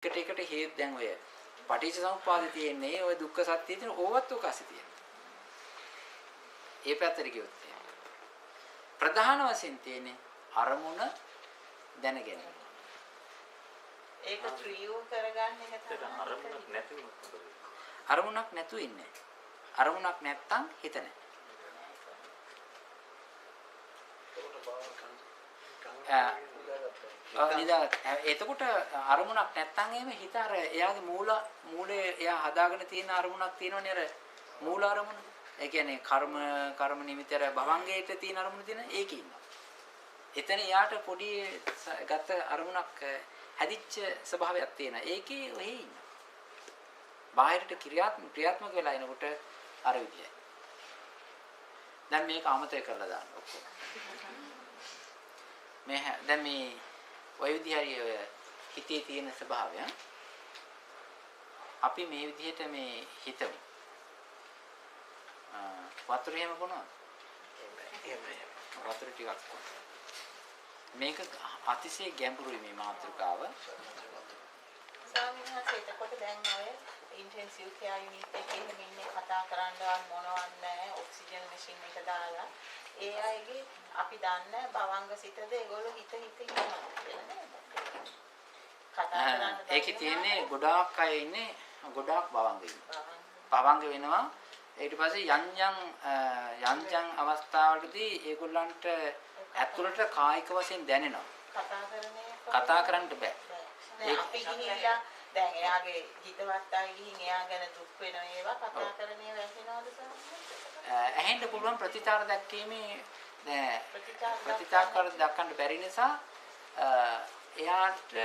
එකට හේතු දැන් ඔය පටිච්ච සමුප්පාදේ තියෙන්නේ ඔය දුක්ඛ සත්‍ය තියෙන ඕවත් උකසේ තියෙන. ඒ පැත්තට ගියොත් ප්‍රධාන වශයෙන් තියෙන්නේ අරමුණ දැන ගැනීම. ඒක ත්‍රියෝ කරගන්න එක තමයි. අරමුණක් නැතිව අරමුණක් නැතු ඉන්නේ. අරමුණක් නැත්තම් හිත නැහැ. එතකොට අරමුණක් නැත්තම් එහෙම හිත අර එයාගේ මූලයේ එයා හදාගෙන තියෙන අරමුණක් තියෙනවනේ අර මූල අරමුණ. ඒ කියන්නේ කර්ම නිමිතර භවංගයට තියෙන අරමුණ තියෙන ඒකේ ඉන්නවා. එතන එයාට පොඩි ගත අරමුණක් හැදිච්ච ස්වභාවයක් තියෙනවා. ඒකේ ඔහි ඉන්නවා. බාහිරට ක්‍රියාත්මක වෙලා එනකොට අර විදියයි. දැන් මේක අමතක කරලා දාන්න ඔක්කොම. දැන් මේ ඔය විදිහයි ඔය හිතේ තියෙන ස්වභාවය. අපි මේ විදිහට මේ හිතමු. වතුර එහෙම බොනවද? එහෙමයි. වතුර ටිකක් මේක අතිශය ගැඹුරුයි මේ මාතෘකාව. ස්වාමීන් වහන්සේ එතකොට දැන් ඔය ඉන්ටෙන්සිව් කෙයාර් යුනිට් එකේ ඉන්නේ කතා කරන්නවත් මොනවත් නැහැ ඔක්සිජන් මැෂින් එක දාලා ඒ අයගේ අපි දන්න භවංග සිතද ඒගොල්ලෝ හිත ඉන්නවා කියලා නේද? කතා කරන්න ඒකේ තියෙන්නේ ගොඩාක් අය ඉන්නේ ගොඩාක් භවංග ඉන්නවා. භවංග වෙනවා ඊට පස්සේ යම් අවස්ථාවකදී ඒගොල්ලන්ට ඇතුළට කායික වශයෙන් දැනෙනවා. කතා කරන්න බෑ. අපි ගිහිල්ලා දැන් එයාගේ හිතවත් අය ගිහින් එයා ගැන දුක් වෙන ඒවා කතා කරන ඒවා ඇහෙනවද සර්? ඇහෙන්න පුළුවන් ප්‍රතිචාර දැක්වීමේ ප්‍රතිචාර කර දක්වන්න බැරි නිසා එයාට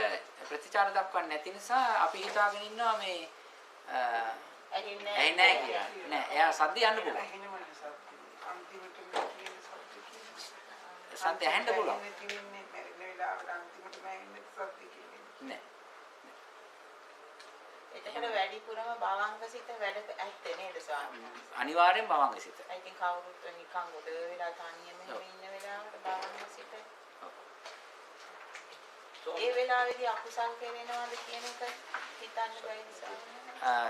ප්‍රතිචාර දක්වන්න නැති නිසා අපි හිතාගෙන ඉන්නවා මේ ඇහෙන්නේ නැහැ කියලා. නෑ එයා සද්ද යන්න පුළුවන්. සද්ද ඇහෙන්න පුළුවන්. නෑ. එතකොට වැඩිපුරම භවංග සිත වැඩ ඇත්තේ නේද ස්වාමීන්? අනිවාර්යෙන් භවංග සිත. I think කවුරුත් නිකන් උඩ වෙලා තනියම ඉන්න වෙලාවට භවංග සිත. ඒ වෙලාවේදී අකුසල් කෙරෙනවද කියන එක හිතන්න බැරි නිසා.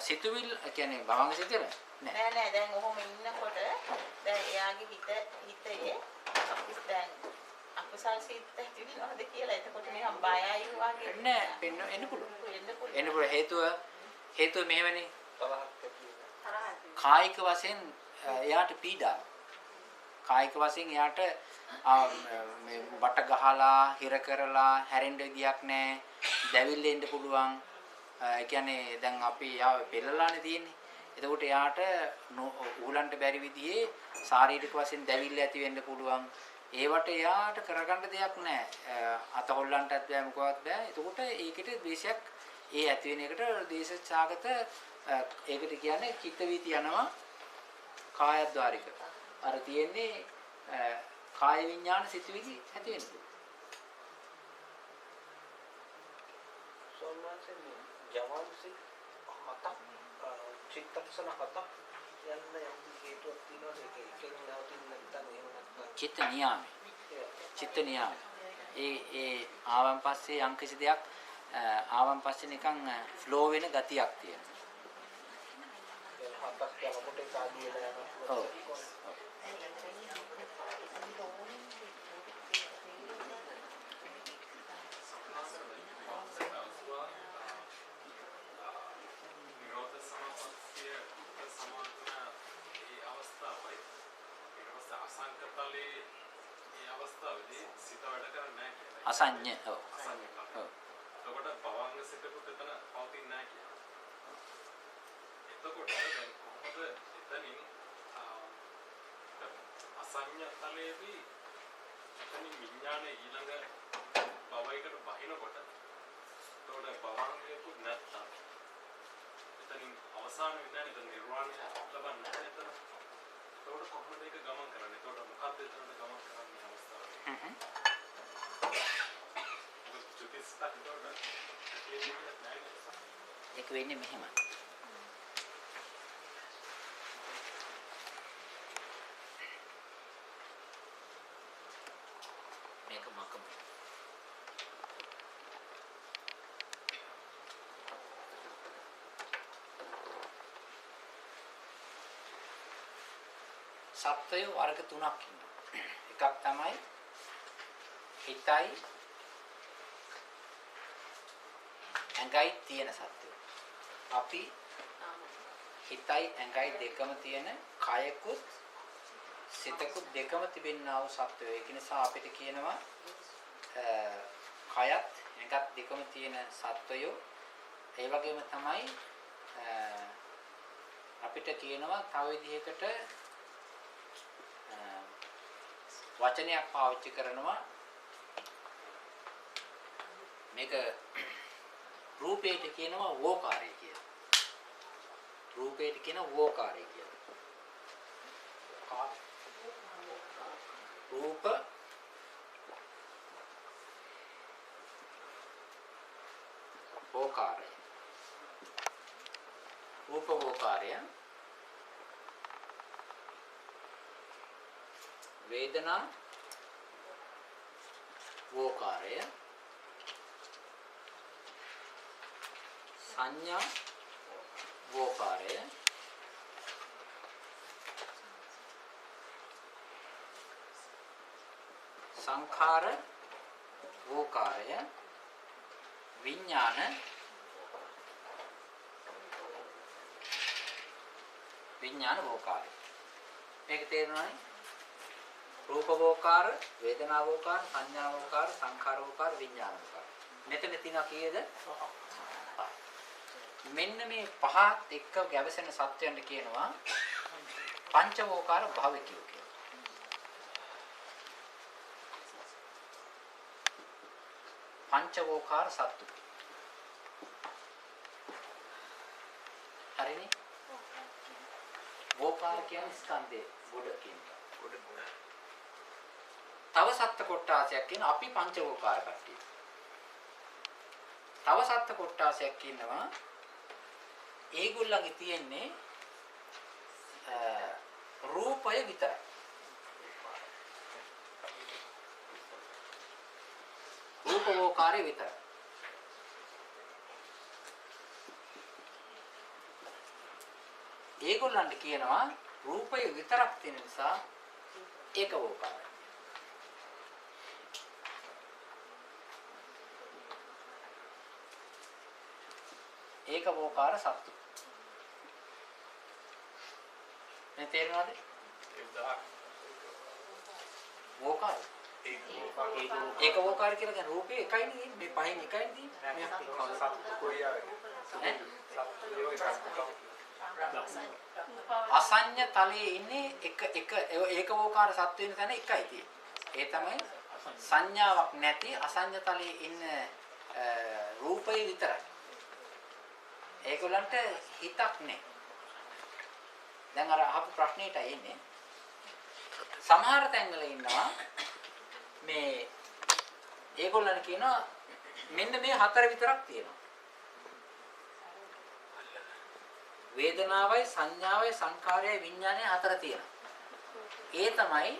සිතුවිල් කියන්නේ භවංග සිතේ නෑ දැන් ඔහොම ඉන්නකොට දැන් එයාගේ හිතේ අපි දැන් අකුසල් සිත් ඇතිවෙනවද කියලා එතකොට නිකන් බයයි වගේ නෑ එන්න පුළුවන් හේතුව මෙහෙමනේ කායික වශයෙන් එයාට පීඩා කායික වශයෙන් එයාට මේ බට ගහලා හිර කරලා හැරෙන්න විදියක් නෑ දැවිල්ල එන්න පුළුවන් ඒ කියන්නේ දැන් අපි යාව පෙළලානේ තියෙන්නේ එතකොට එයාට උහුලන්න බැරි විදිහේ ශාරීරික වශයෙන් දැවිල්ල ඇති වෙන්න පුළුවන් ඒවට එයාට කරගන්න දෙයක් නැහැ අත හොල්ලන්නත් බෑ මොකවත් බෑ එතකොට ඒකට ද්වේෂයක් ඒ ඇති වෙන එකට ද්වේෂසාගත ඒකට කියන්නේ චිත්ත වීති යනවා කායද්්වාරික අර තියෙන්නේ කාය විඥාන සිතුවිලි ඇති වෙනවා සෝමනසේ ජවන්සි හතක් චිත්තක්ෂණ හතක් යන්න යම් හේතුවක් තියෙනවා ඒකෙන් නැවතින් නැත්නම් එහෙම නැත්නම් චිත්ත නියාම ඒ ආවන් පස්සේ යම් කිසි දෙයක් ආවන් පස්සේ නිකන් ෆ්ලෝ වෙන ගතියක් තියෙනවා හතක් යනකොට ඒක ආදී වෙලා යනවා ඔව් අසඤ්ඤ ඔව් එතකොට භවංග සිතකුත් එතන පවතින්නේ නැහැ කියලා. එතකොට දැන් කොහොමද එතනින් අසඤ්ඤ තලයේදී එතනින් විඥානයේ ඊළඟ භවයකට බහිනකොට එතකොට භවංගයකුත් නැත්තම් එතනින් අවසාන විඥානයේ එතන නිර්වාණය ලබන්නේ නැහැ එතන. එතකොට කොහොමද ඒක ගමන් කරන්නේ? එතකොට මොකක්ද එතනට ගමන් කරන්නේ අවස්ථාව? ඒක වෙන්නේ මෙහෙම. මේක මකම. සත්වය වර්ග තුනක් ඉන්නවා. එකක් තමයි හිතයි ඇඟයි තියෙන සත්වය. අපි හිතයි ඇඟයි දෙකම තියෙන කයකුත් සිතකුත් දෙකම තිබෙනා වූ සත්වය. ඒක නිසා අපිට කියනවා කයත් ඇඟත් දෙකම තියෙන සත්වයෝ. ඒ වගේම තමයි අපිට කියනවා තව විදිහකට වචනයක් පාවිච්චි කරනවා මේක රූපේට කියනවා වෝකාරය කියලා. රූපේට කියන වෝකාරය කියලා. රූප වෝකාරය. රූප වෝකාරය වේදනා වෝකාරය සංඥා වෝකාරය සංඛාර වෝකාරය විඥාන වෝකාරය. මේක තේරෙනවනේ? රූප වෝකාර, වේදනා වෝකාර, සංඥා වෝකාර, සංඛාර වෝකාර, විඥාන වෝකාර. මෙතන තියෙනවා කීයද? මෙන්න මේ පහත් එක්ක ගැවසෙන සත්‍යයන්ට කියනවා පංචවෝකාර භාවිකයෝ කියලා. පංචවෝකාර සත්තු. හරිනේ? වෝකාර කියන්නේ ස්කන්ධේ ගොඩ කියනවා. තව සත්ත්ව කොටාසයක් කියන අපි පංචවෝකාර කට්ටිය. තව සත්ත්ව කොටාසයක් කියනවා ඒගොල්ලන්ගේ තියෙන්නේ රූපය විතරයි. රූපවෝකාරය විතරයි. ඒගොල්ලන්ට කියනවා රූපය විතරක් තියෙන නිසා ඒකවෝකාරය. ඒකවෝකාර සත්තු. මේ තේරෙනවද? වෝකාර. ඒකවෝකාර කියලා කියන්නේ රූපේ එකයි නේ මේ පහෙන් එකයි තියෙන්නේ. මේ සත්තු කොයි ආරේ? අසඤ්ඤ තලයේ ඉන්නේ එක ඒකවෝකාර සත්තු වෙන තැන එකයි තියෙන්නේ. ඒ තමයි සංඥාවක් නැති අසඤ්ඤ තලයේ ඉන්න රූපය විතරයි. ඒගොල්ලන්ට හිතක් නැහැ. දැන් අර අහපු ප්‍රශ්නෙට එන්නේ. සමහර තැන්වල ඉන්නවා මේ ඒගොල්ලන් කියනවා මෙන්න මේ හතර විතරක් තියෙනවා. වේදනාවයි සංඥාවයි සංඛාරයයි විඥානයයි හතර තියෙනවා. ඒ තමයි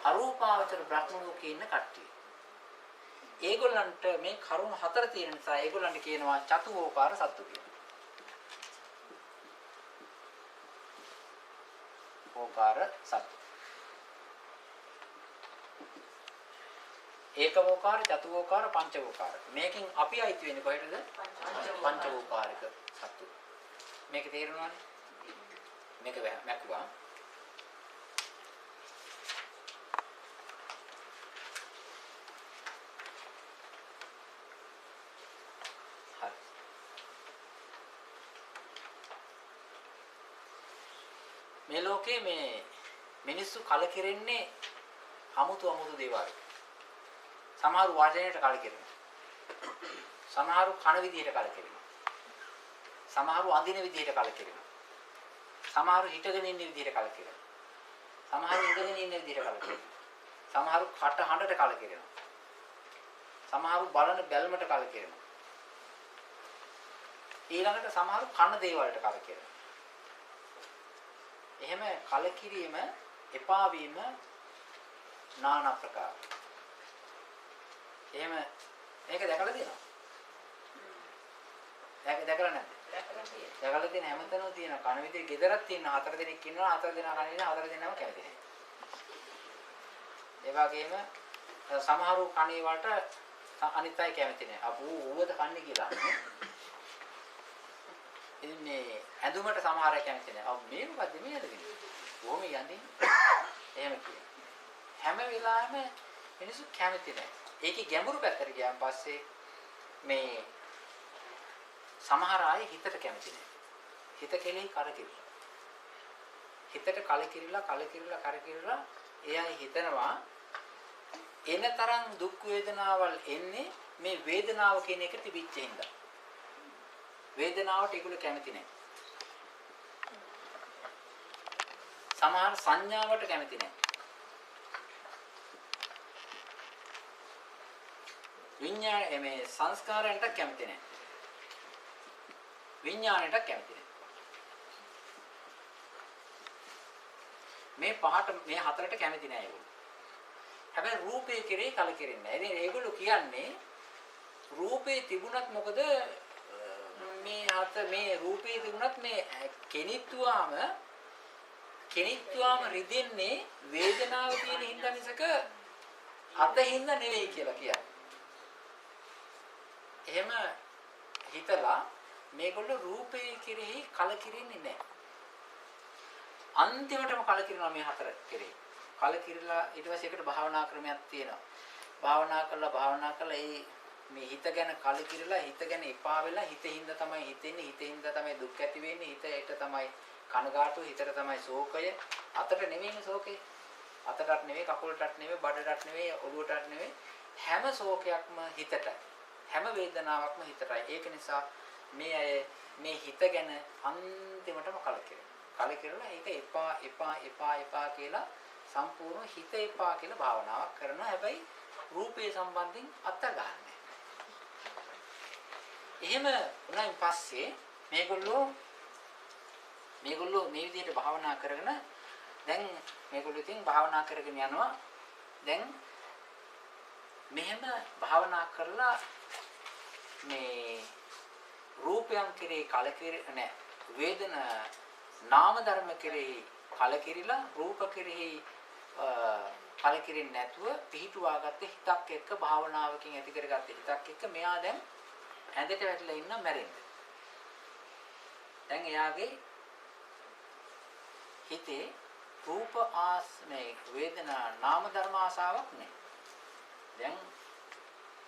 අරූපාවචර බ්‍රහ්ම ලෝකේ ඉන්න කට්ටිය. ඒගොල්ලන්ට මේ කරුණු හතර තියෙන නිසා ඒගොල්ලන්ට කියනවා චතුෝකාර සත්තු කියලා. ඕකාර සත්තු. ඒකවෝකාර, චතුෝකාර, පංචවෝකාර. මේකෙන් අපි අයිති වෙන්නේ කොහෙටද? පංචවෝකාරික සත්තු. මේක තේරෙනවද? මේක මැකුවා. මේ ලෝකේ මේ මිනිස්සු කලකිරෙන්නේ අමුතු දේවල්. සමහරු වචනයට කලකිරෙනවා. සමහරු කන විදියට කලකිරෙනවා. සමහරු අඳින විදියට කලකිරෙනවා. සමහරු හිටගෙන ඉන්න විදියට කලකිරෙනවා. සමහරු ඉඳගෙන ඉන්න විදියට කලකිරෙනවා. සමහරු කට හඬට කලකිරෙනවා. සමහරු බලන බැල්මට කලකිරෙනවා. ඊළඟට සමහරු කන දේවල්ට කලකිරෙනවා. එහෙම කලකිරීම එපා වීම নানা ප්‍රකාර. එහෙම මේක දැකලා තියෙනවා. දැකලා නැද්ද? දැකලා තියෙන හැමතැනම තියෙන කන විදිහේ ගෙදරක් තියෙන 4 දෙනෙක් ඉන්නවා 4 දෙනා කන ඉන්න 4 දෙනාම කැමති නැහැ. ඒ වගේම සමහරු කණේ වලට අනිත් අය කැමති නැහැ. අපෝ ඌවද කන්නේ කියලා. ඉතින් මේ ඇඳුමට සමහර අය කැමති නැහැ. අපෝ මේ මොකද්ද මේ ඇඳගෙන? කොහොම යන්නේ? එහෙම කියන. හැම වෙලාවෙම මිනිස්සු කැමති නැහැ. ඒකේ ගැඹුරු පැත්තට ගියාන් පස්සේ මේ සමහර අය හිතට කැමති නැහැ. හිත කෙලෙහි කරකිරලා. හිතට කලකිරලා ඒ අය හිතනවා එන තරම් දුක් වේදනාවල් එන්නේ මේ වේදනාව කියන එක තිබිච්ච හින්දා. වේදනාවට ඒගොල්ලෝ කැමති නැහැ. සමහර සංඥාවට කැමති නැහැ. විඤ්ඤාණය මේ සංස්කාරයන්ට කැමති නැහැ. විඤ්ඤාණයට කැමති නැහැ. මේ පහට මේ හතරට කැමති නැහැ ඒගොල්ලෝ. හැබැයි රූපේ කෙරේ කලකිරෙන්නේ නැහැ. ඉතින් ඒගොල්ලෝ කියන්නේ රූපේ තිබුණත් මොකද මේ රූපේ තිබුණත් මේ කෙනිත්වාම රිදෙන්නේ වේදනාව තියෙන හින්දා මිසක අතින්ද නෙවෙයි කියලා කියන්නේ. එහෙම හිතලා මේගොල්ලෝ රූපේ කෙරෙහි කලකිරෙන්නේ නැහැ. අන්තිමටම කලකිරෙනවා මේ හතර කෙරෙහි. කලකිරලා ඊට පස්සේ ඒකට භාවනා ක්‍රමයක් තියෙනවා. භාවනා කරලා මේ හිත ගැන කලකිරලා හිත ගැන එපා වෙලා හිතින්ද තමයි හිතෙන්නේ හිතින්ද තමයි දුක් ඇති වෙන්නේ හිතට තමයි කනගාටුව හිතට තමයි ශෝකය අතට නෙමෙයිනේ ශෝකය අතටත් නෙමෙයි කකුලටත් නෙමෙයි බඩටත් නෙමෙයි ඔළුවටත් නෙමෙයි හැම ශෝකයක්ම හිතටයි හැම වේදනාවක්ම හිතටයි ඒක නිසා මේ අය මේ හිත ගැන අන්තිමටම කලකිරලා ඒක එපා කියලා සම්පූර්ණ හිත එපා කියලා භාවනාවක් කරනවා හැබැයි රූපේ සම්බන්ධයෙන් අත ගන්නෑ. එහෙම උනායින් පස්සේ මේගොල්ලෝ මේ විදිහට භාවනා කරගෙන දැන් මේගොල්ලෝ ඉතින් භාවනා කරගෙන යනවා. දැන් මෙහෙම භාවනා කරලා මේ රූපයන් කෙරේ කලකිරෙන්නේ වේදනා නාම ධර්ම කෙරෙහි කලකිරිලා රූප කෙරෙහි කලකිරින් නැතුව පිහිටුවාගත්ත හිතක් එක්ක භාවනාවකින් ඇති කරගත්ත හිතක් එක්ක මෙයා දැන් ඇඳට වැටලා ඉන්න මැරෙන්න. දැන් එයාගේ හිතේ රූප ආස්නේ වේදනා නාම ධර්ම ආසාවක් නැහැ. දැන්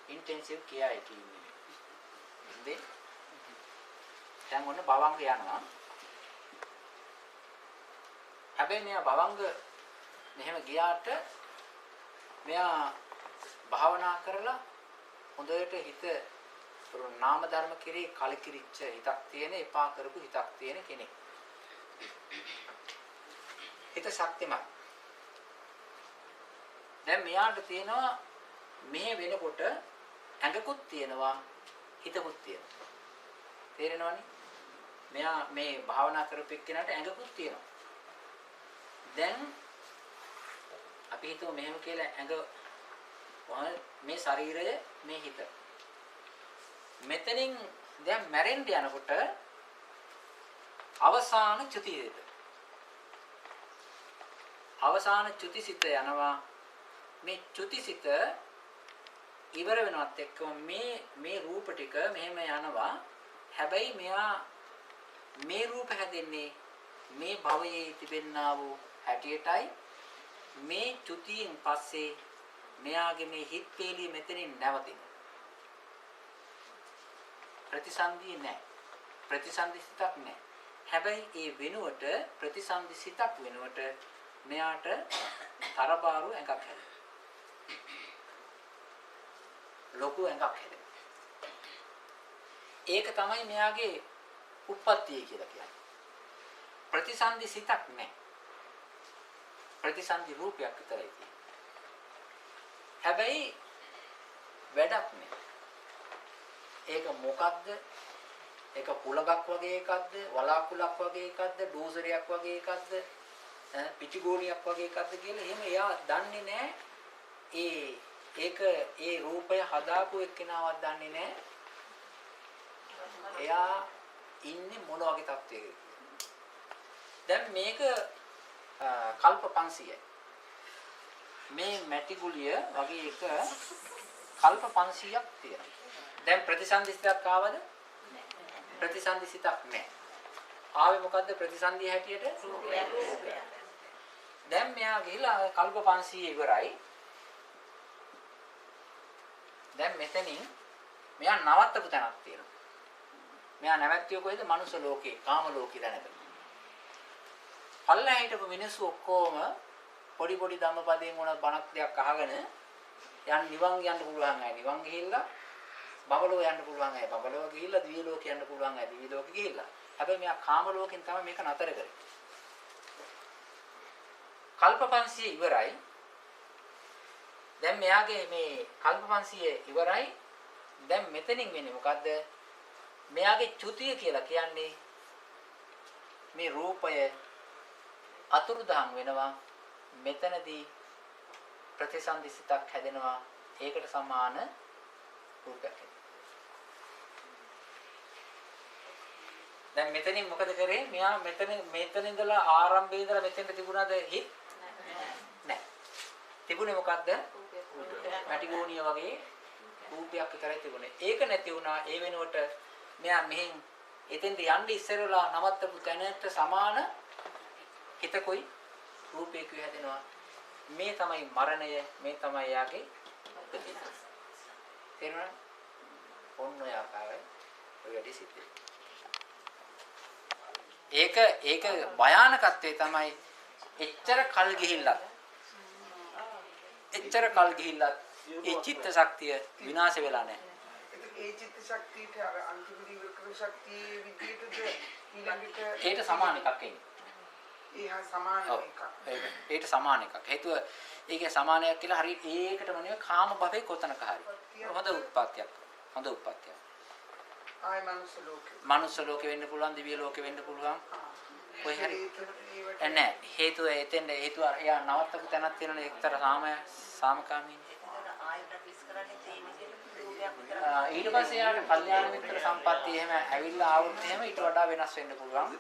ඉන්ටෙන්සිව් කියා කියන්නේ. දැන් ඔන්න භවංග යනවා. හැබැයි මෙයා භවංග මෙහෙම ගියාට මෙයා භාවනා කරලා හොඳට හිත නාම ධර්ම කෙරේ කලකිරිච්ච හිතක් තියෙන එපා කරපු හිතක් තියෙන කෙනෙක්. හිත ශක්තිමත්. දැන් මෙයාට තියෙනවා මේ වෙනකොට ඇඟකුත් තියෙනවා හිතකුත් තියෙනවා. තේරෙනවනේ? මෙයා මේ භාවනා කරපු එක්කෙනාට ඇඟකුත් තියෙනවා. දැන් අපි හිතුව මෙහෙම කියලා ඇඟ මේ ශරීරය මේ හිත මෙතනින් දැන් මැරෙන්න යනකොට අවසාන චුතිසිත යනවා. මේ චුතිසිත ඉවර වෙනවත් එක්කම මේ රූප ටික මෙහෙම යනවා. හැබැයි මෙයා මේ රූප හැදෙන්නේ මේ භවයේ තිබෙන්නා වූ හැටියටයි මේ චුතියෙන් පස්සේ මෙයාගේ මේ හිත් පේලිය මෙතනින් නැවතිනවා. ප්‍රතිසන්දිය නැහැ. ප්‍රතිසන්දි සිතක් නැහැ. හැබැයි ඒ වෙනුවට ප්‍රතිසන්දි සිතක් වෙනුවට මෙයාට තරබාරු එකක් හැදෙනවා. ලොකු එකක් හැදෙනවා. ඒක තමයි මෙයාගේ උප්පත්තිය කියලා කියන්නේ. ප්‍රතිසන්දි සිතක් නැහැ. ප්‍රතිසන්දි රූපයක් විතරයි තියෙන්නේ. හැබැයි වැඩක් නැහැ. ඒක මොකක්ද? ඒක කුලගක් වගේ එකක්ද? වලාකුලක් වගේ එකක්ද? ඩෝසරයක් වගේ එකක්ද? පිටිගෝනියක් වගේ එකක්ද කියලා එහෙම එයා දන්නේ නැහැ. ඒ රූපය හදාපු එක්කෙනාවක් දන්නේ නැහැ. එයා ඉන්නේ මොන වගේ තත්ත්වයකද? දැන් මේක කල්ප 500යි. මේ මැටි ගුලිය වගේ එක කල්ප 500ක් තියෙනවා. දැන් ප්‍රතිසන්දිසිතක් ආවද? ප්‍රතිසන්දිසිතක් නැහැ. ආවේ මොකද්ද ප්‍රතිසන්දිය හැටියට? දැන් මෙයා ගිහිලා කල්ප 500 ඉවරයි. දැන් මෙතනින් මෙයා නවත්තපු තැනක් තියෙනවා. මෙයා නැවැත්තිය කොහෙද? මනුස්ස ලෝකේ, කාම ලෝකේ දැනගන්න. පල්ලා හිටපු මිනිස්සු ඔක්කොම පොඩි පොඩි ධම්මපදයෙන් මොන බණක් දෙයක් අහගෙන යන් නිවන් යන්න පුළුවන් අය නිවන් ගිහිල්ලා බබලෝ යන්න පුළුවන් අය බබලෝ ගිහිල්ලා දිව්‍ය ලෝක යන්න පුළුවන් අය දිව්‍ය ලෝක ගිහිල්ලා. හැබැයි මෙයා කාම ලෝකෙන් තමයි මේක නතර කරේ. කල්ප 500 ඉවරයි. දැන් මෙයාගේ මේ කල්ප 500 ඉවරයි. දැන් මෙතනින් වෙන්නේ මොකද්ද? මෙයාගේ චුතිය කියලා කියන්නේ මේ රූපය අතුරුදහන් වෙනවා. මෙතනදී ප්‍රතිසන්දිසිතක් හැදෙනවා. ඒකට සමාන රූපයක්. දැන් මෙතනින් මොකද කරේ? මෙයා මෙතන ඉඳලා ආරම්භයේ ඉඳලා මෙතෙන්ට තිබුණාද හිත්? නැහැ. තිබුණේ මොකද්ද? මැටිගෝනිය වගේ රූපයක් විතරයි තිබුණේ. ඒක නැති වුණා. ඒ වෙනුවට මෙයා මෙහෙන් එතෙන්ට යන්න ඉස්සරලා නවත්තපු තැනට සමාන හිතකුයි රූපයකුයි හැදෙනවා. මේ තමයි මරණය. මේ තමයි යාගේ ප්‍රතිසන්දි. තේරුණාද? ඔන්න ඔය ආකාරයි ඔය වැඩි සිද්ධ වෙන්නේ. ඒක භයානකත්වයේ තමයි එච්චර කල් ගිහිල්ලා ඒ චිත්ත ශක්තිය විනාශ වෙලා නැහැ. ඒ චිත්ත ශක්තියට අර අන්තිම ඉවර කරන ශක්තියේ විදිහටද ඊළඟට ඒට සමාන එකක් එන්නේ. ඒහා සමාන එකක්. ඒට සමාන එකක්. හේතුව ඒකේ සමානයක් කියලා හරි ඒකටම නෙවෙයි කාම භවයේ කොතනක හරි. හොඳ උත්පත්තියක්. ආය මනුස්ස ලෝකේ. මනුස්ස ලෝකෙ වෙන්න පුළුවන්, දිව්‍ය ලෝකෙ වෙන්න පුළුවන්. කොයි හරි. නැහැ. හේතුව එතෙන්ද හේතුව එයා නවත්තපු තැනක් තියෙනනේ එක්තර සාමකාමී. ඊට පස්සේ යාට කල්යාණ මිත්‍ර සම්පත්තිය එහෙම ඇවිල්ලා ආවොත් එහෙම ඊට වඩා වෙනස් වෙන්න පුළුවන්.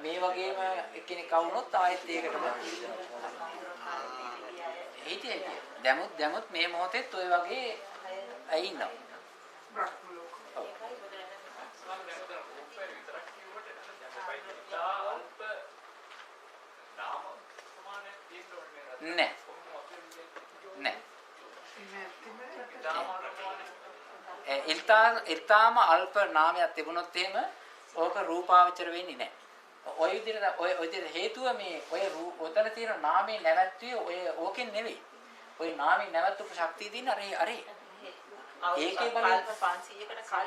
මේ වගේම එක්කෙනෙක් වුණොත් ආයෙත් ඒකටම හිතේ දැමුත් මේ මොහොතේත් ඔය වගේ ඇයි ඉන්නවා. නෑ. ඉල්තාම අල්ප නාමයක් තිබුණොත් එහෙම ඕක රූපාවචර වෙන්නේ නැහැ. ඔය විදිහට හේතුව මේ ඔතන තියෙන නාමයේ නැවැත්විය ඕකෙන් නෙවෙයි. ඔය නාමයේ නැවැත්වපු ශක්තිය දින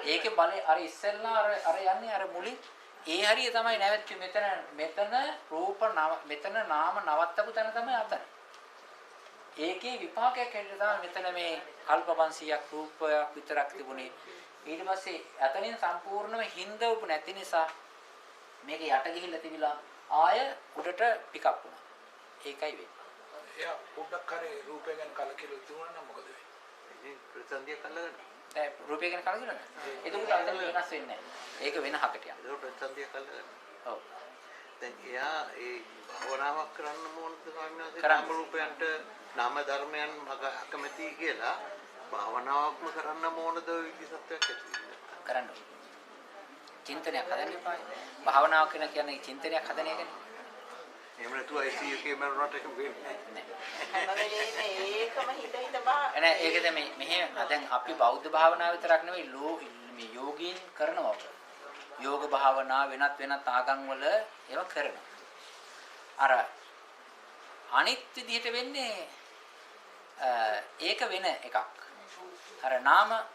ඒකේ බලේ අර ඉස්සෙල්ලා අර යන්නේ අර මුලින් ඒ හරිය තමයි නැවැත්වි මෙතන රූප මෙතන නාම නවත්තපු තැන තමයි අතන. ඒකේ විපාකයක් හැටියට තමයි මෙතන මේ කල්ප 500ක් රූපයක් විතරක් තිබුණේ. ඊට පස්සේ අතනින් සම්පූර්ණව හින්දවපු නැති නිසා මේක යට ගිහිල්ලා තිබිලා ආය උඩට පිකප් වුණා. ඒකයි වෙන්නේ. එයා පොඩ්ඩක් කරේ රූපය ගැන කලකිරුවා තිබුණා නම් මොකද වෙන්නේ? ඉතින් ප්‍රතිසන්දිය කළා. දැන් රූපය ගැන කලකිරුණා. එතකොට අතන වෙනස් වෙන්නේ නැහැ. ඒක වෙන හකට යනවා. ඒක ප්‍රතිසන්දිය කළා. ඔව්. දැන් එයා ඒ භවනාවක් කරන්න ඕනද ස්වාමීන් වහන්සේ? කරන්න. නාම රූපයන්ට නාම ධර්මයන් අකමැති කියලා භවනාවක්ම කරන්න ඕනද විදිහටක් ඇති කරන්න. චින්තනයක් හදන්න එපා. භාවනාව කියන්නේ චින්තනයක් හදන එකනේ. එහෙම නැතුව ICU එකේ මරුණට ඒක වෙන්නේ හැම වෙලේම ඒකම හිත බා. නෑ ඒකද මෙහෙ දැන් අපි බෞද්ධ භාවනාව විතරක් නෙවෙයි මේ යෝගීන් කරනවා. යෝග භාවනා වෙනත් ආගම් වල ඒවා කරනවා. අර අනිත් විදිහට වෙන්නේ ඒක වෙන එකක්. අර නාම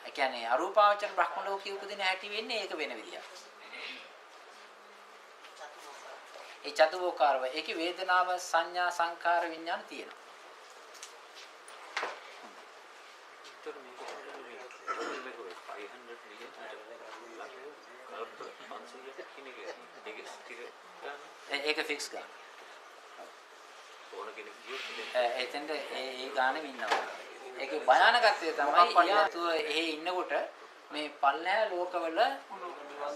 ඒ කියන්නේ අරූපාවචර බ්‍රහ්ම ලෝකයේ උපදින හැටි වෙන්නේ ඒක වෙන විදියක්. ඒ චතුෝකාරව ඒකේ වේදනාව සංඥා සංකාර විඥාන තියෙනවා. ඒක ෆික්ස් ගන්න. එතෙන්ද ඒ ගානෙම ඉන්නවා. ඒකේ භයානකත්වය තමයි යාතුව එහෙ ඉන්නකොට මේ පල්ලෑ ලෝකවල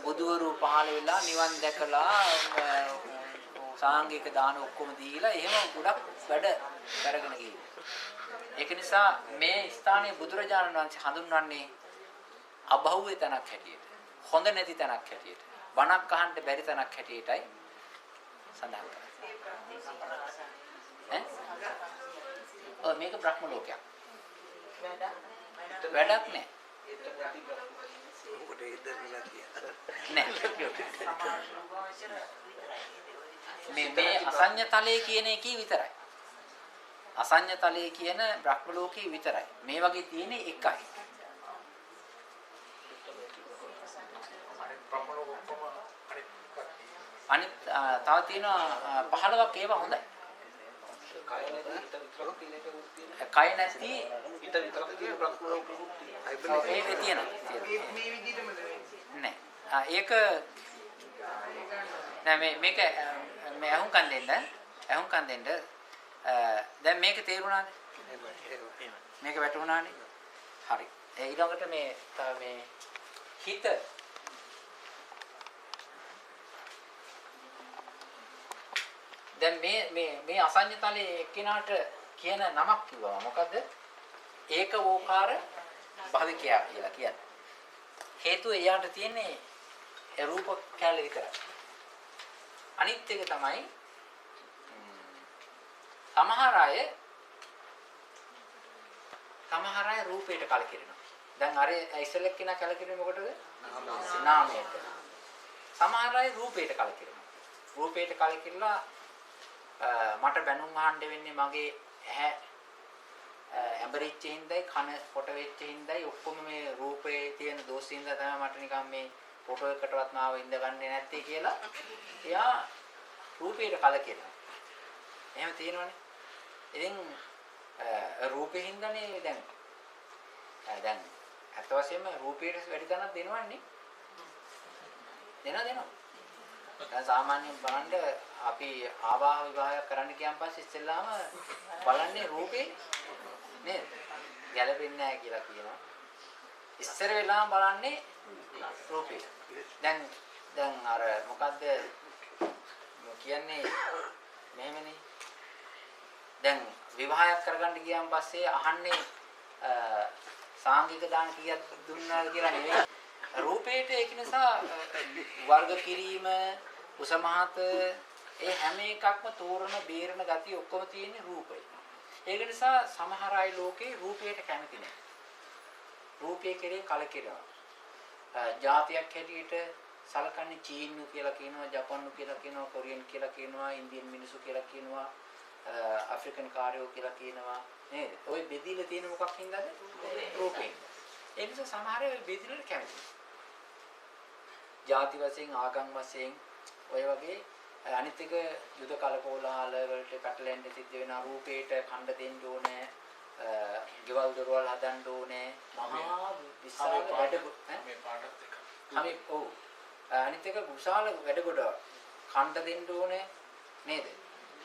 බුදුවරු පහළ වෙලා නිවන් දැකලා සාංගික දාන ඔක්කොම දීලා එහෙම ගොඩක් වැඩ කරගෙන ගිහින්. ඒක නිසා මේ ස්ථානයේ බුදුරජාණන් වහන්සේ හඳුන්වන්නේ අභෞවේ තැනක් හැටියට. හොඳ නැති තැනක් හැටියට. බණක් අහන්න බැරි තැනක් හැටියටයි සඳහන් කරන්නේ. මේක බ්‍රහ්ම ලෝකයක්. වැඩක් නෑ. මේ අසඤ්ඤ තලයේ කියන එකේ විතරයි. අසඤ්ඤ තලයේ කියන බ්‍රහ්ම ලෝකේ විතරයි. මේ වගේ තියෙන එකයි. අනිත් තව තියෙනවා 15ක් ඒවා හොඳයි. කය නැති හිත විතරක් තියෙන බ්‍රහ්ම ලෝකෙකුත් තියෙනවා. ඒක තියෙනවා. මේ විදිහටම නෑ. ඒක නෑ මේක මේ අහුම්කම් දෙන්න දැන් මේක තේරුණාද? මේක වැටුණානේ. හරි. ඊළඟට මේ හිත දැන් මේ අසඤ්ඤතලයේ එක්කිනාට කියන නමක් කිව්වා. මොකද්ද? ඒකෝකාර භවිකයා කියලා කියන්නේ. හේතුව එයාට තියෙන්නේ රූප කැල විතරයි. අනිත් එක තමයි සමහර අය රූපයට කලකිරෙනවා. දැන් අර ඉස්සෙල්ලක් කෙනා කලකිරෙන්නේ මොකටද? නාමයට. සමහර අය රූපයට කලකිරෙනවා. රූපයට කලකිරලා මට බැනුම් අහන්න වෙන්නේ මගේ ඇහැ ඇඹරිච්ච හින්දායි කන කොට වෙච්ච හින්දායි ඔක්කොම මේ රූපේ තියෙන දෝෂින් හින්දා තමයි මට නිකන් මේ ෆොටෝ එකකටවත් මාව ඉඳ ගන්නේ නැත්තේ කියලා එයා රූපයට කලකිරෙනවා. එහෙම තියෙනවනේ. ඉතින් රූපේ හින්දානේ දැන් අත වශයෙන්ම රූපයට වැඩි තැනක් දෙනවන්නේ. දෙනවා. දැන් සාමාන්‍යයෙන් බලන්න අපි ආවාහ විවාහයක් කරන්න ගියන් පස්සේ ඉස්සෙල්ලාම බලන්නේ රූපේ නේද? ගැළපෙන්නේ නැහැ කියලා කියනවා. ඉස්සර වෙලාම බලන්නේ රූපේ. දැන් අර මොකද්ද කියන්නේ මෙහෙමනේ. දැන් විවාහයක් කරගන්න ගියන් පස්සේ අහන්නේ සාංගික දාන කීයක් දුන්නාද කියලා නෙවෙයි. රූපේට ඒක නිසා වර්ග කිරීම උසමහත ඒ හැම එකක්ම තෝරන බේරන ගතිය ඔක්කොම තියෙන්නේ රූපේ. ඒක නිසා සමහර අය ලෝකේ රූපයට කැමති නැහැ. රූපයේ කෙරේ කලකිරෙනවා. ජාතියක් හැටියට සලකන්නේ චීනු කියලා කියනවා, ජපන්නු කියලා කියනවා, කොරියන් කියලා කියනවා, ඉන්දියන් මිනිස්සු කියලා කියනවා, ඇෆ්‍රිකන් කාර්යෝ කියලා කියනවා නේද? ওই බෙදීලා තියෙන මොකක් හින්දාද? රූපේ. ඒ නිසා සමහර අය බෙදීලට කැමති. ಜಾති වශයෙන් ආගම් වශයෙන් ඔය වගේ අනිත් එක යුද කලකෝලහල වලට පැටලෙන්න සිද්ධ වෙන රූපේට ඛණ්ඩ දෙන්න ඕනේ, ගෙවල් දොරවල් හදන්න ඕනේ, මහා විශාල වැඩ මේ පාඩත් එක. අනිත් එක විශාල වැඩ කොට ඛණ්ඩ දෙන්න ඕනේ නේද?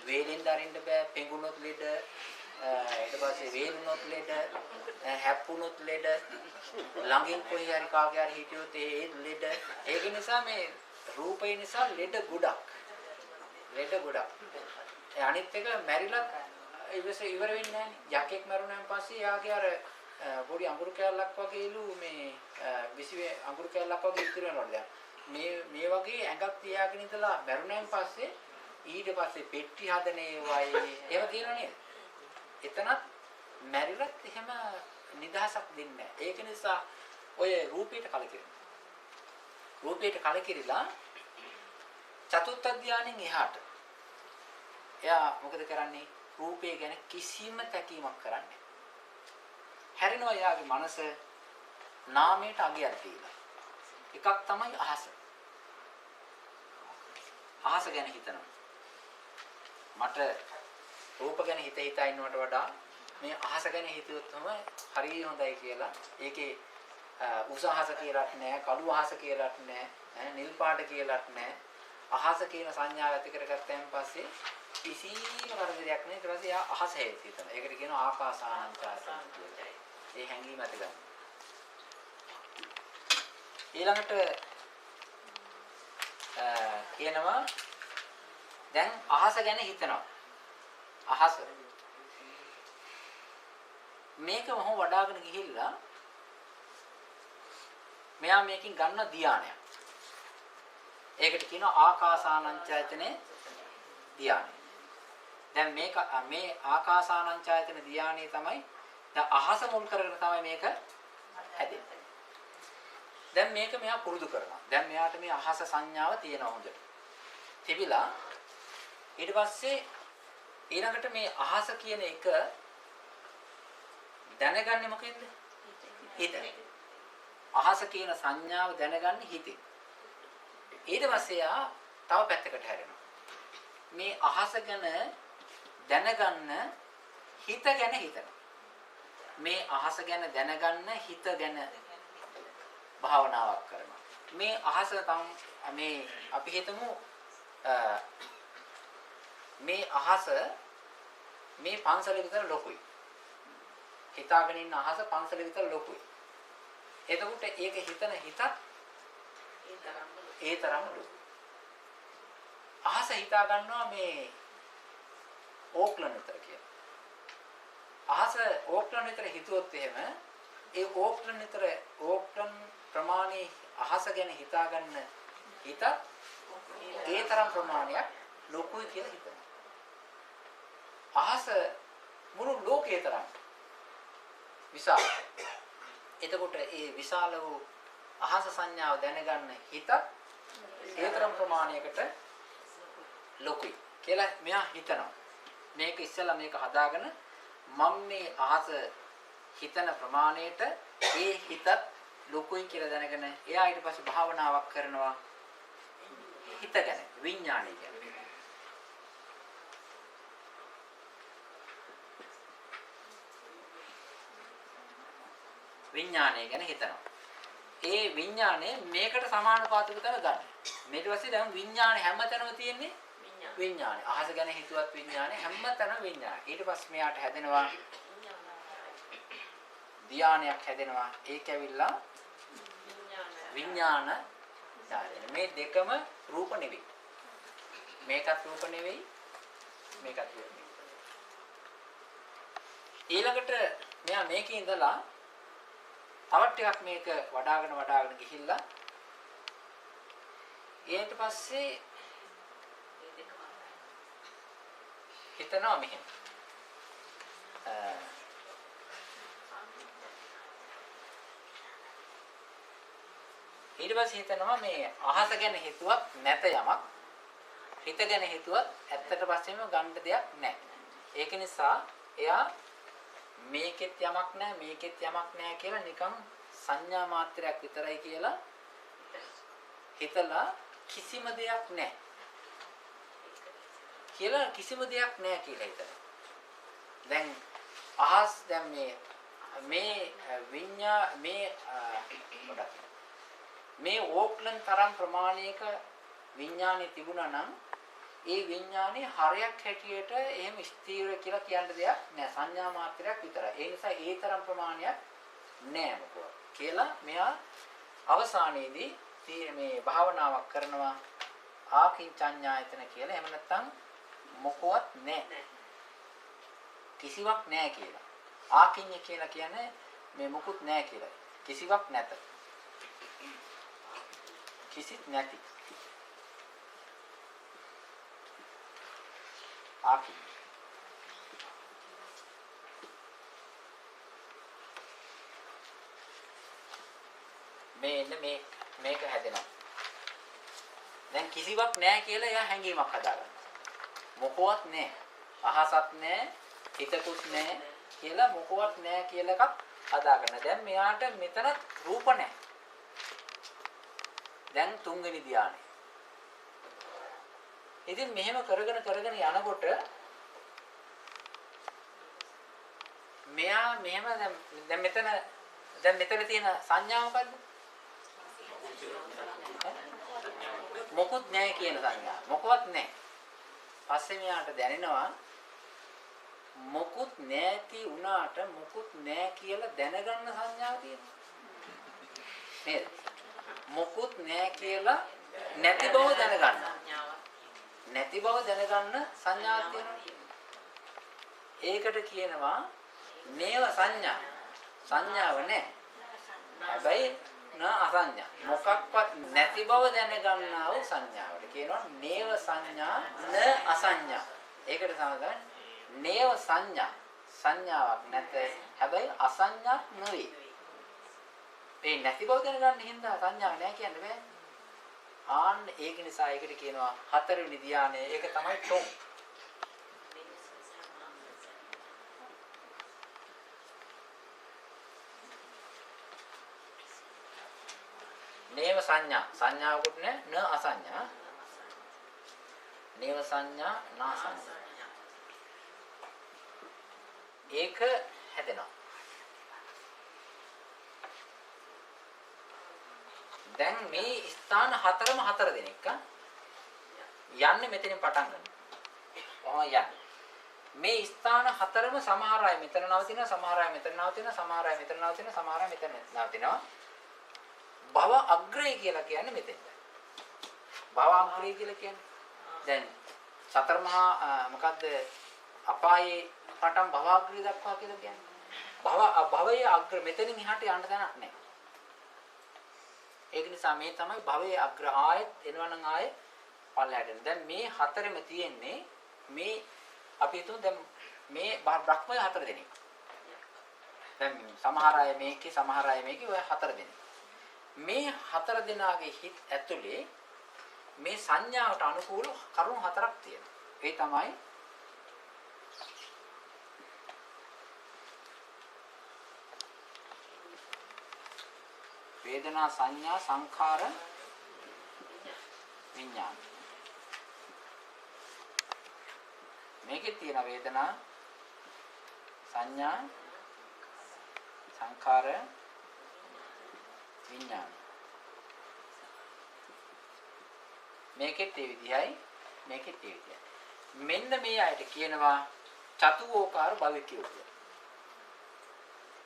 වේලෙන් දරින්න බෑ, පෙඟුනොත් ලෙඩ, ඊට පස්සේ වේලුනොත් ලෙඩ, හැප්පුනොත් ලෙඩ, ළඟින් කොහේ හරි කාගේ හරි හිටියොත් ඒ ලෙඩ. ඒක නිසා මේ රූපේ නිසා ලෙඩ ගොඩක්. අනිත් එක මැරිලත් ඉවර වෙන්නේ නැහැ. යකෙක් මරුණාන් පස්සේ යාගේ අර පොඩි අඟුරු කැලලක් වගේලු මේ විසිවේ අඟුරු කැලලක් වගේ ඉතුරු වෙනවා දැන්. මේ වගේ ඇඟක් තියාගෙන ඉඳලා මරුණාන් පස්සේ ඊට පස්සේ පෙට්ටි හදන ඒවයි ඒව තියෙනව නේද? එතනත් මැරිලත් එහෙම නිදහසක් දෙන්නේ නැහැ. ඒක නිසා ඔය රූපයට කලකිරෙනවා. රූපයට කලකිරිලා චතුත්ථ ධානයෙන් එහාට එයා මොකද කරන්නේ? රූපය ගැන කිසිම තැකීමක් කරන්නේ නැහැ. හැරෙනවා එයාගේ මනස නාමයට අගයක් දීලා. එකක් තමයි අහස. අහස ගැන හිතනවා. මට රූප ගැන හිතා ඉන්නවට වඩා මේ අහස ගැන හිතුවොත් තමයි හරිය හොඳයි කියලා. ඒකේ උස අහස කියලාත් නැහැ, කළු අහස කියලාත් නැහැ, නිල් පාට කියලාත් නැහැ. අහස කියන සංඥාව ඇති කරගත්තයන් පස්සේ කිසිම කරදරයක් නැහැ. ඊට පස්සේ යා අහස හේතු හිතනවා. ඒකට කියනවා ආකාසානංචාසන කියලා. ඒ හැඟීම ඇති ගන්න. ඊළඟට කියනවා දැන් අහස ගැන හිතනවා. අහස මේක මොහොම වඩාගෙන ගිහිල්ලා මෙයා මේකෙන් ගන්න ධානයක්. ඒකට කියනවා ආකාසානංචයතනේ ධානය. දැන් මේක මේ ආකාසානංචයතන ධානය තමයි දැන් අහස මුල් කරගෙන තමයි මේක හැදෙන්නේ. දැන් මේක මෙයා පුරුදු කරනවා. දැන් මෙයාට මේ අහස සංඥාව තියෙනවා හොඳට. තිබිලා ඊට පස්සේ ඊළඟට මේ අහස කියන එක දැනගන්නේ මොකෙන්ද? හිත. අහස කියන සංඥාව දැනගන්නේ හිතෙන්. ඊට පස්සේ යා තව පැත්තකට හැරෙනවා. මේ අහස ගැන දැනගන්න හිත ගැන හිතනවා. මේ අහස ගැන දැනගන්න හිත ගැන භාවනාවක් කරනවා. මේ අහස මේ අපි හිතමු මේ අහස මේ පන්සල විතර ලොකුයි. හිතාගෙන ඉන්න අහස පන්සල විතර ලොකුයි. එතකොට ඒක හිතන හිතත් ඒ තරම්ම ලොකුයි. අහස හිතා ගන්නවා මේ ඕක්ලන්ඩ් විතර කියලා. අහස ඕක්ලන්ඩ් විතර හිතුවොත් එහෙම ඒ ඕක්ලන්ඩ් ප්‍රමාණය අහස ගැන හිතා ගන්න හිතත් ඒ තරම් ප්‍රමාණයක් ලොකුයි කියලා හිතනවා. අහස මුළු ලෝකයේ තරම් විශාල. එතකොට ඒ විශාල වූ අහස සංඥාව දැනගන්න හිතත් ඒ තරම් ප්‍රමාණයකට ලොකුයි කියලා මෙයා හිතනවා. මේක ඉස්සෙල්ලා මේක හදාගෙන මම මේ අහස හිතන ප්‍රමාණයට ඒ හිතත් ලොකුයි කියලා දැනගෙන එයා ඊට පස්සේ භාවනාවක් කරනවා හිත ගැන විඥාණය ගැන. විඥාණය ගැන හිතනවා. ඒ විඥාණය මේකට සමානුපාතිකව තමයි ගන්න. ඊට පස්සේ දැන් විඥාණය හැමතැනම තියෙන්නේ විඥාණය. අහස ගැන හිතුවත් විඥාණය හැමතැනම විඥාණය. ඊට පස්සේ මෙයාට හැදෙනවා ධානයක් හැදෙනවා. ඒක ඇවිල්ලා විඥාන ධානය. මේ දෙකම රූප නෙවෙයි. මේකත් රූප නෙවෙයි. මේකත් රූප නෙවෙයි. ඊළඟට මෙයා මේකේ ඉඳලා තවත් ටිකක් මේක වඩාගෙන ගිහිල්ලා ඊට පස්සේ හිතනවා මෙහෙම. ඊට පස්සේ හිතනවා මේ අහස ගැන හිතුවත් නැත යමක්. හිත ගැන හිතුවත් ඇත්තට පස්සේම ගන්න දෙයක් නැහැ. ඒක නිසා එයා මේකෙත් යමක් නැහැ මේකෙත් යමක් නැහැ කියලා නිකන් සංඥා මාත්‍රයක් විතරයි කියලා හිතලා කිසිම දෙයක් නැහැ කියලා කිසිම දෙයක් නැහැ කියලා හිතනවා. දැන් අහස් දැන් මේ විඤ්ඤා මේ ඕක්ලන්ඩ් තරම් ප්‍රමාණයක විඥානෙ තිබුණා නම් ඒ විඥානේ හරයක් හැටියට එහෙම ස්ථීර කියලා කියන්න දෙයක් නෑ. සංඥා මාත්‍රයක් විතරයි. ඒ නිසා ඒ තරම් ප්‍රමාණයක් නෑ මොකෝ කියලා මෙයා අවසානයේදී මේ භාවනාවක් කරනවා ආකින්චඤ්ඤායතන කියලා. එහෙම නැත්නම් මොකවත් නෑ. කිසිවක් නෑ කියලා. ආකින්‍ය කියලා කියන්නේ මේ මොකුත් නෑ කියලා. කිසිවක් නැත. කිසිත් නැති. ආකි මේක හැදෙනවා. දැන් කිසිවක් නැහැ කියලා එයා හැඟීමක් හදාගන්නවා. මොකවත් නැහැ. අහසත් නැහැ, හිතකුත් නැහැ කියලා මොකවත් නැහැ කියලා එකක් හදාගන්න. දැන් මෙයාට මෙතන රූප නැහැ. දැන් තුන්වෙනි ධානය. ඉතින් මෙහෙම කරගෙන යනකොට මෙයා මෙහෙම දැන් මෙතන තියෙන සංඥා මොකද්ද? මොකුත් නැහැ කියන සංඥා. මොකවත් නැහැ. පස්සේ මෙයාට දැනෙනවා මොකුත් නැති වුණාට මොකුත් නැහැ කියලා දැනගන්න සංඥාව තියෙනවා. නේද? මොකුත් නෑ කියලා නැති බව දැනගන්න. නැති බව දැනගන්න සංඥාවක් තියෙනවා. ඒකට කියනවා නේව සංඥා. සංඥාව නෑ. හැබැයි න අසංඥා. මොකක්වත් නැති බව දැනගන්නා වූ සංඥාවට කියනවා නේව සංඥා න අසංඥා. ඒකට සමගන්න නේව සංඥා. සංඥාවක් නැත. හැබැයි අසංඥාවක් නෙවෙයි. මේ නැති බව දැනගන්න හින්දා සංඥාවක් නෑ කියන්න බෑ. ආන්න ඒක නිසා ඒකට කියනවා හතරවෙනි ධානය. ඒක තමයි තොම්. නේව සංඥා. සංඥාවකුත් නෑ න අසංඥා. නේව සංඥා න අසංඥා. ඒක හැදෙනවා. දැන් මේ ස්ථාන හතරම හතර දෙනෙක් යන්නේ මෙතනින් පටන් ගන්න. ඔහොම යන්නේ. මේ ස්ථාන හතරම සමහර අය මෙතන නවතිනවා, සමහර අය මෙතන නවතිනවා, සමහර අය මෙතන නවතිනවා, සමහර අය මෙතන නවතිනවා. භව අග්‍රය කියලා කියන්නේ මෙතෙන්ද. භව අග්‍රය කියලා කියන්නේ දැන් සතර මහා මොකද්ද අපායේ පටන් භව අග්‍රය දක්වා කියලා කියන්නේ. භවයේ අග්‍ර මෙතනින් එහාට යන්න තැනක් නැහැ. ඒක නිසා මේ තමයි භවයේ අග්‍ර ආයෙත් එනවනම් ආයෙ පල්ලයට එන. දැන් මේ හතරෙම තියෙන්නේ මේ අපි හිතමු දැන් මේ බ්‍රහ්මය හතර දෙනෙක්. දැන් සමහර අය මේකේ සමහර අය මේකේ ඔය හතර දෙනෙක්. මේ හතර දෙනාගේ හිත ඇතුලේ මේ සංඥාවට අනුකූල කරුණු හතරක් තියෙනවා. ඒ තමයි වේදනා සංඥා සංඛාර විඥාන. මේකේ තියෙන වේදනා සංඥා සංඛාර විඥාන. මේකෙත් ඒ විදිහයි මේකෙත් ඒ විදිහයි. මෙන්න මේ අයට කියනවා චතුෝකාර භවිකයෝ කියලා.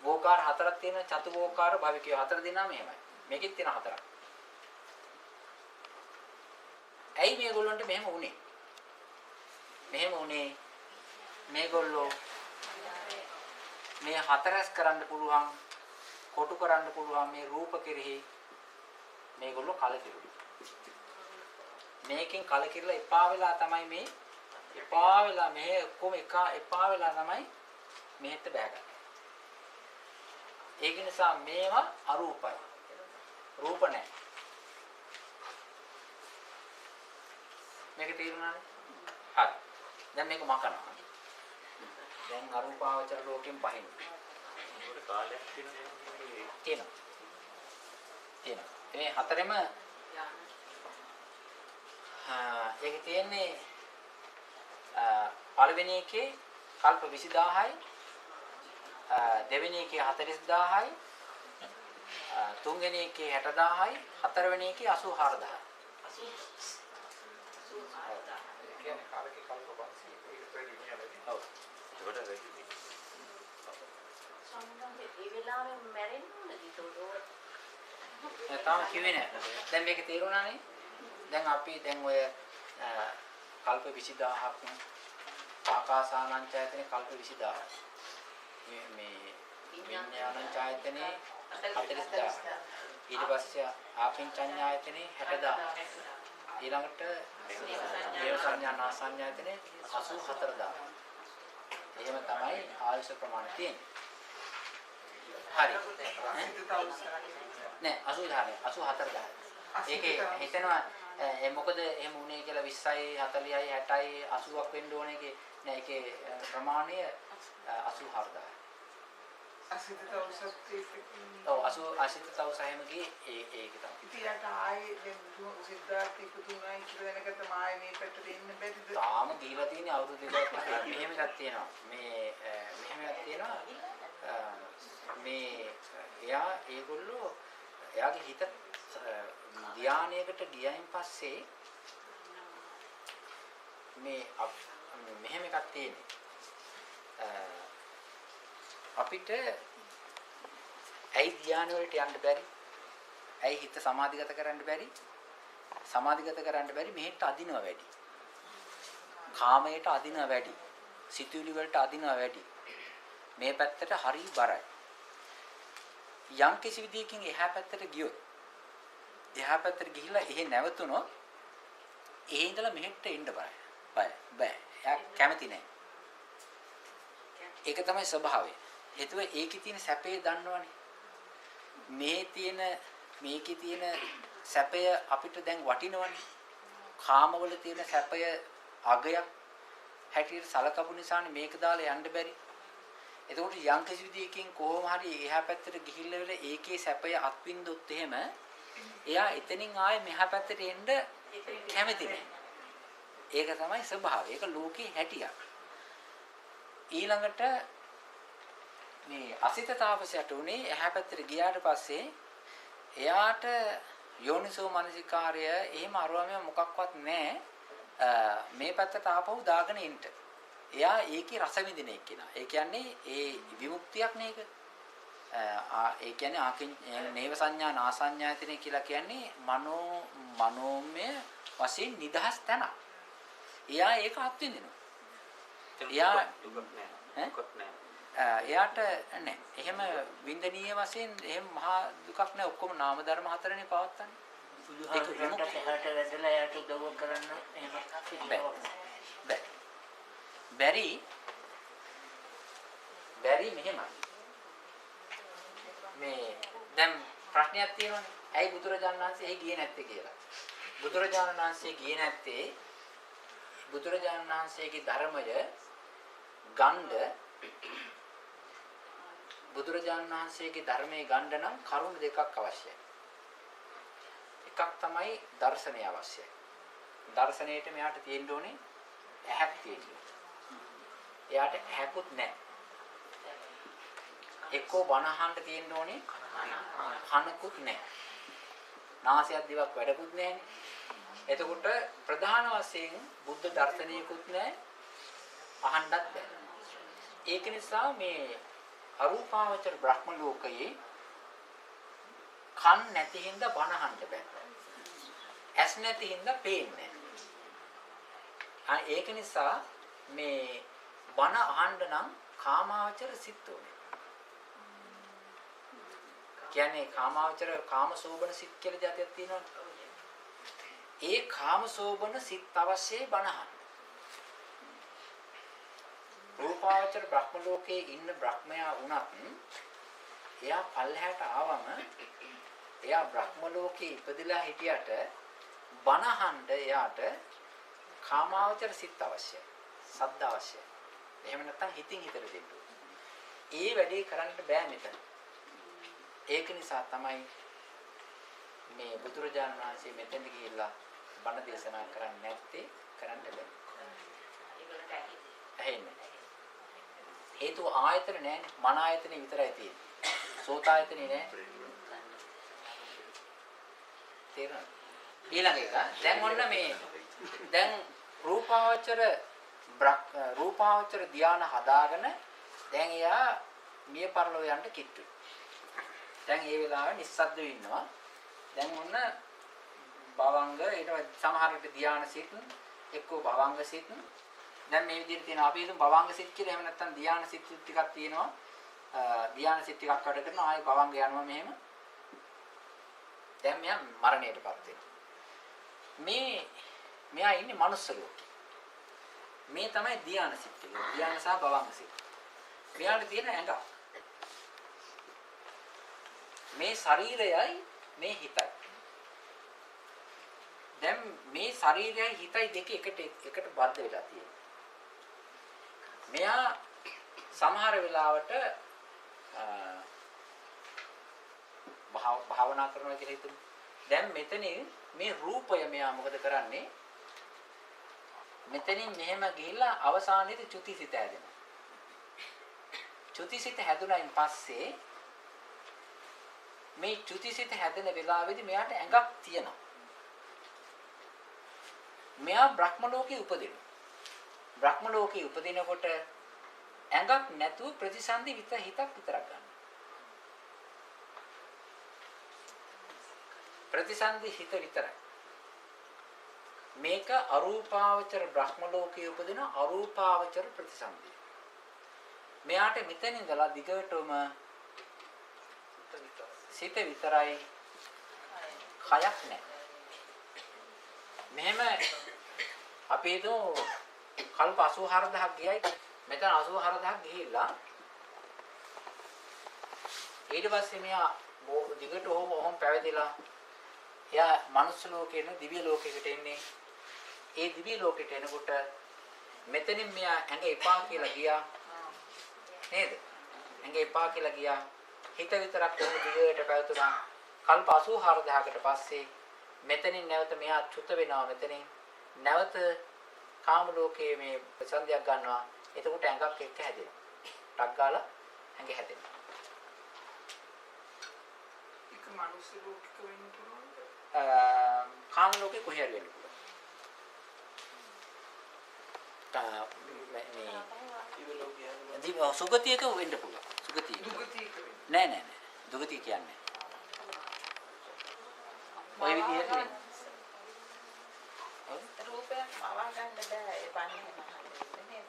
වෝකාර හතරක් තියෙන චතුෝකාර භවිකයෝ හතර දෙනා මෙහෙමයි. මේකෙත් තියෙන හතරක්. ඇයි මේගොල්ලන්ට මෙහෙම වුනේ? මෙහෙම වුනේ මේගොල්ලෝ මේ හතරස් කරන්න පුළුවන් කොටු කරන්න පුළුවන් මේ රූප කෙරෙහි මේගොල්ලෝ කලකිරුණා. මේකෙන් කලකිරලා එපා වෙලා තමයි මේ එපා වෙලා මේ ඔක්කොම එපා වෙලා තමයි මෙහෙට බෑගන්නේ. ඒක නිසා මේවා අරූපයි. රූප නැහැ. මේක තේරුණානේ? හරි. දැන් මේක මකනවා. දැන් අරූපාවචර ලෝකෙන් බහින්න. ඒකට කාලයක් තියෙනවා. මේ හතරෙම ඒක තියෙන්නේ පළවෙනි එකේ කල්ප 20000යි දෙවෙනි එකේ 40000යි තුන්වෙනි එකේ 60000යි හතරවෙනි එකේ 84000යි. කියන්නේ කාලකේ කල්ප 500 ඒකට වැඩි නේද? ඔව්. ඒකට වැඩි. සම්බන්ධ ඒ වෙලාවෙම මැරෙන්න ඕනද ඒක? තාම කිව්වේ නෑ. දැන් මේක තේරුණානේ? දැන් අපි දැන් ඔය කල්ප 20000ක් ආකාසානං ඡායතනේ කල්ප 20000ක්. මේ විඥානං ඡායතනේ 40000ක්. ඊට පස්සේ ආකින්චඤ්ඤායතනේ 60000ක්. ඊළඟට දේව සංඥා සංඥායතනේ 84000ක්. එහෙම තමයි ආයුෂ ප්‍රමාණය තියෙන්නේ. හරි. නෑ 80000 84000. ඒකේ හිතනවා මොකද එහෙම උනේ කියලා 20යි 40යි 60යි 80ක් වෙන්න ඕනේ ඒකේ නෑ ඒකේ ප්‍රමාණය 84000. ඔව් 80000 එහෙම ගියේ ඒක තමයි. ඉතින් යට ආයේ දැන් සිද්ධාර්ථ ඉපදුනායි කියලා දැනගත්ත මායේ මේ පැත්තට එන්න බැරිද? තාම දීලා තියෙන අවුරුදු දෙකක් මෙහෙම එකක් තියෙනවා. මෙහෙම එකක් තියෙනවා. මේ එයා ඒගොල්ලෝ එයාගේ හිත ධානයකට ගියයින් පස්සේ මෙහෙම එකක් තියෙන්නේ. අපිට ඇයි ධානය වලට යන්න බැරි? ඇයි හිත සමාධිගත කරන්න බැරි? සමාධිගත කරන්න බැරි මෙහෙට අදිනවා වැඩි. කාමයට අදිනවා වැඩි. සිතුවිලි වලට අදිනවා වැඩි. මේ පැත්තට හරි බරයි. යම් කිසි විදියකින් එහා පැත්තට ගියොත් එහා පැත්තට ගිහිල්ලා එහෙ නැවතුනොත් එහෙ ඉඳලා මෙහෙට එන්න බෑ. බෑ. එයා කැමති නෑ. ඒක තමයි ස්වභාවය. හේතුව ඒකේ තියෙන සැපේ දන්නවනේ. මේකේ තියෙන සැපය අපිට දැන් වටිනවනේ. කාමවල තියෙන සැපය අගයක් හැටියට සලකපු නිසානේ මේක දාලා යන්න බැරි. එතකොට යම් කිසි විදියකින් කොහොම හරි එහා පැත්තට ගිහිල්ලා වෙල ඒකේ සැපය අත්විඳොත් එහෙම එයා එතනින් ආයේ මෙහා පැත්තට එන්න කැමති නෑ. ඒක තමයි ස්වභාවය. ඒක ලෝකේ හැටියක්. ඊළඟට මේ අසිත තාපසයට උනේ එහා පැත්තට ගියාට පස්සේ එයාට යෝනිසෝ මනසිකාර්ය එහෙම අරවම මොකක්වත් නැහැ. මේ පැත්තට ආපහු දාගෙන ඉන්න. එයා ඒකේ රස විඳින එක්කෙනා. ඒ කියන්නේ ඒ විමුක්තියක් නේක. ඒ කියන්නේ නේව සංඥා නාසඤ්ඤායතනෙ කියලා කියන්නේ මනෝමය වශයෙන් නිදහස් තැන. එයා ඒක අත්විඳිනවා. එයාට නෑ. එහෙම වින්දනීය වශයෙන් එහෙම මහා දුකක් නෑ. ඔක්කොම නාම ධර්ම හතරනේ පවත්තන්නේ. බුදුහාමුදුරන්ට එහාට වැදලා එයාට උදව් කරන්න එහෙම බැරි මෙහෙමයි. මේ දැන් ප්‍රශ්නයක් තියෙනවනේ. ඇයි බුදුරජාණන් වහන්සේ එහි ගියේ නැත්තේ කියලා. බුදුරජාණන් වහන්සේ ගියේ නැත්තේ බුදුරජාණන් වහන්සේගේ ධර්මය ගණ්ඩ බුදුරජාණන් වහන්සේගේ ධර්මයේ ගණ්ඩ නම් කරුණු දෙකක් අවශ්‍යයි. එකක් තමයි දර්ශනය අවශ්‍යයි. දර්ශනයේට මෙයාට තියෙන්න ඕනේ ඇහක් තියෙන්න. එයාට ඇහකුත් නැහැ. එක්කෝ බණ අහන්න තියෙන්න ඕනේ කනකුත් නැහැ. නාසයක් දිවක් වැඩකුත් නැහැනේ. එතකොට ප්‍රධාන වශයෙන් බුද්ධ දර්ශනයකුත් නැහැ. අහන්නත් බැහැ. ඒක නිසා මේ අරූපාවචර බ්‍රහ්ම ලෝකයේ කන් නැති හින්දා බණ අහන්න බෑ. ඇස් නැති හින්දා පේන්නේ නැහැ. ඒක නිසා මේ බණ අහන්න නම් කාමාවචර සිත් ඕනේ. කියන්නේ කාමාවචර කාමසෝබන සිත් කියලා જાතියක් තියෙනවා. ඒ කාමසෝබන සිත් අවශ්‍යයි බණ අහන්න. රූපාවචර බ්‍රහ්ම ලෝකයේ ඉන්න බ්‍රහ්මයා වුණත් එයා පල්ලහැට ආවම එයා බ්‍රහ්ම ලෝකේ ඉපදලා හිටියට බණ අහන්න එයාට කාමාවචර සිත් අවශ්‍යයි. සද්ද අවශ්‍යයි. එහෙම නැත්නම් හිතින් හිතට දෙන්න. ඒ වැඩේ කරන්න බෑ මෙතන. ඒක නිසා තමයි මේ බුදුරජාණන් වහන්සේ මෙතෙන් ගිහිල්ලා බණ දේශනා කරන්නේ නැත්තේ කරන්න බෑ. ඇහෙන්නේ. හේතුව ආයතන නෑනේ. මන ආයතනෙ විතරයි තියෙන්නේ. සෝත ආයතනෙ නෑ. තේරෙනවද? ඊළඟ එක දැන් ඔන්න මේ දැන් රූපාවචර ධානය හදාගෙන දැන් එයා මිය පරලෝ යන්න කිට්ටුයි. දැන් ඒ වෙලාවේ නිස්සද්දව ඉන්නවා. දැන් ඔන්න භවංග ඊට සමහර විට ධාන සිත් එක්කෝ භවංග සිත් දැන් මේ විදිහට තියෙනවා. අපි හිතමු භවංග සිත් කියලා. එහෙම නැත්නම් ධාන සිත් ටිකක් තියෙනවා. ධාන සිත් ටිකක් වැඩ කරනවා. ආයෙ භවංග යනවා මෙහෙම. දැන් මෙයා මරණයටපත් වෙනවා. මෙයා ඉන්නේ මනුස්ස ලෝකේ. මේ තමයි ධාන සිත් එක. ධාන සහ භවංග සිත්. මෙයාට තියෙන ඇඟ. මේ ශරීරයයි මේ හිතයි. දැන් මේ ශරීරයයි හිතයි දෙක එකට බද්ධ වෙලා තියෙනවා. මෙයා සමහර වෙලාවට භාවනා කරනවා කියලා හිතමු. දැන් මෙතනින් මේ රූපය මෙයා මොකද කරන්නේ? මෙතනින් මෙහෙම ගිහිල්ලා අවසානයේදී චුතිසිත හැදෙනවා. චුතිසිත හැදුනයින් පස්සේ මේ චුතිසිත හැදෙන වෙලාවේදී මෙයාට ඇඟක් තියෙනවා. මෙයා බ්‍රහ්ම ලෝකේ උපදිනවා. බ්‍රහ්ම ලෝකේ උපදිනකොට ඇඟක් නැතුව ප්‍රතිසන්දි හිතක් විතරක් ගන්නවා. ප්‍රතිසන්දි හිත විතරයි. මේක අරූපාවචර බ්‍රහ්ම ලෝකයේ උපදින අරූපාවචර ප්‍රතිසන්දිය. මෙයාට මෙතන ඉඳලා දිගටම සිත විතරයි කයක් නැහැ. මෙහෙම අපි හිතමු කල්ප 84000ක් ගියයි. මෙතන 84000ක් ගිහිල්ලා ඊට පස්සේ මෙයා දිගට ඔහොම පැවතිලා එයා මනුස්ස ලෝකේ නෙවෙයි දිව්‍ය ලෝකයකට එන්නේ. ඒ දිව්‍ය ලෝකෙට එනකොට මෙතනින් මෙයා ඇඟ එපා කියලා ගියා. නේද? ඇඟ එපා කියලා ගියා. හිත විතරක් කොහොමද දිගට පැවතුනා. කල්ප 84000කට පස්සේ මෙතනින් නැවත මෙයා චුත වෙනවා. මෙතනින් නැවත කාම ලෝකයේ මේ ප්‍රසන්දියක් ගන්නවා. එතකොට ඇඟක් එක්ක හැදෙනවා. ටක් ගාලා ඇඟ හැදෙනවා. ඒක මනුස්ස ලෝකික වෙන්න පුළුවන්ද? කාම ලෝකේ කොහේ හරි වෙන්න පුළුවන්. මේ සුගතියක වෙන්න පුළුවන්. සුගතිය. දුගතියක වෙන්න. නෑ නෑ නෑ. දුගතිය කියන්නේ. ඔය විදිහට රූපයක් මවා ගන්න බෑ ඒ බන්නේ නේද?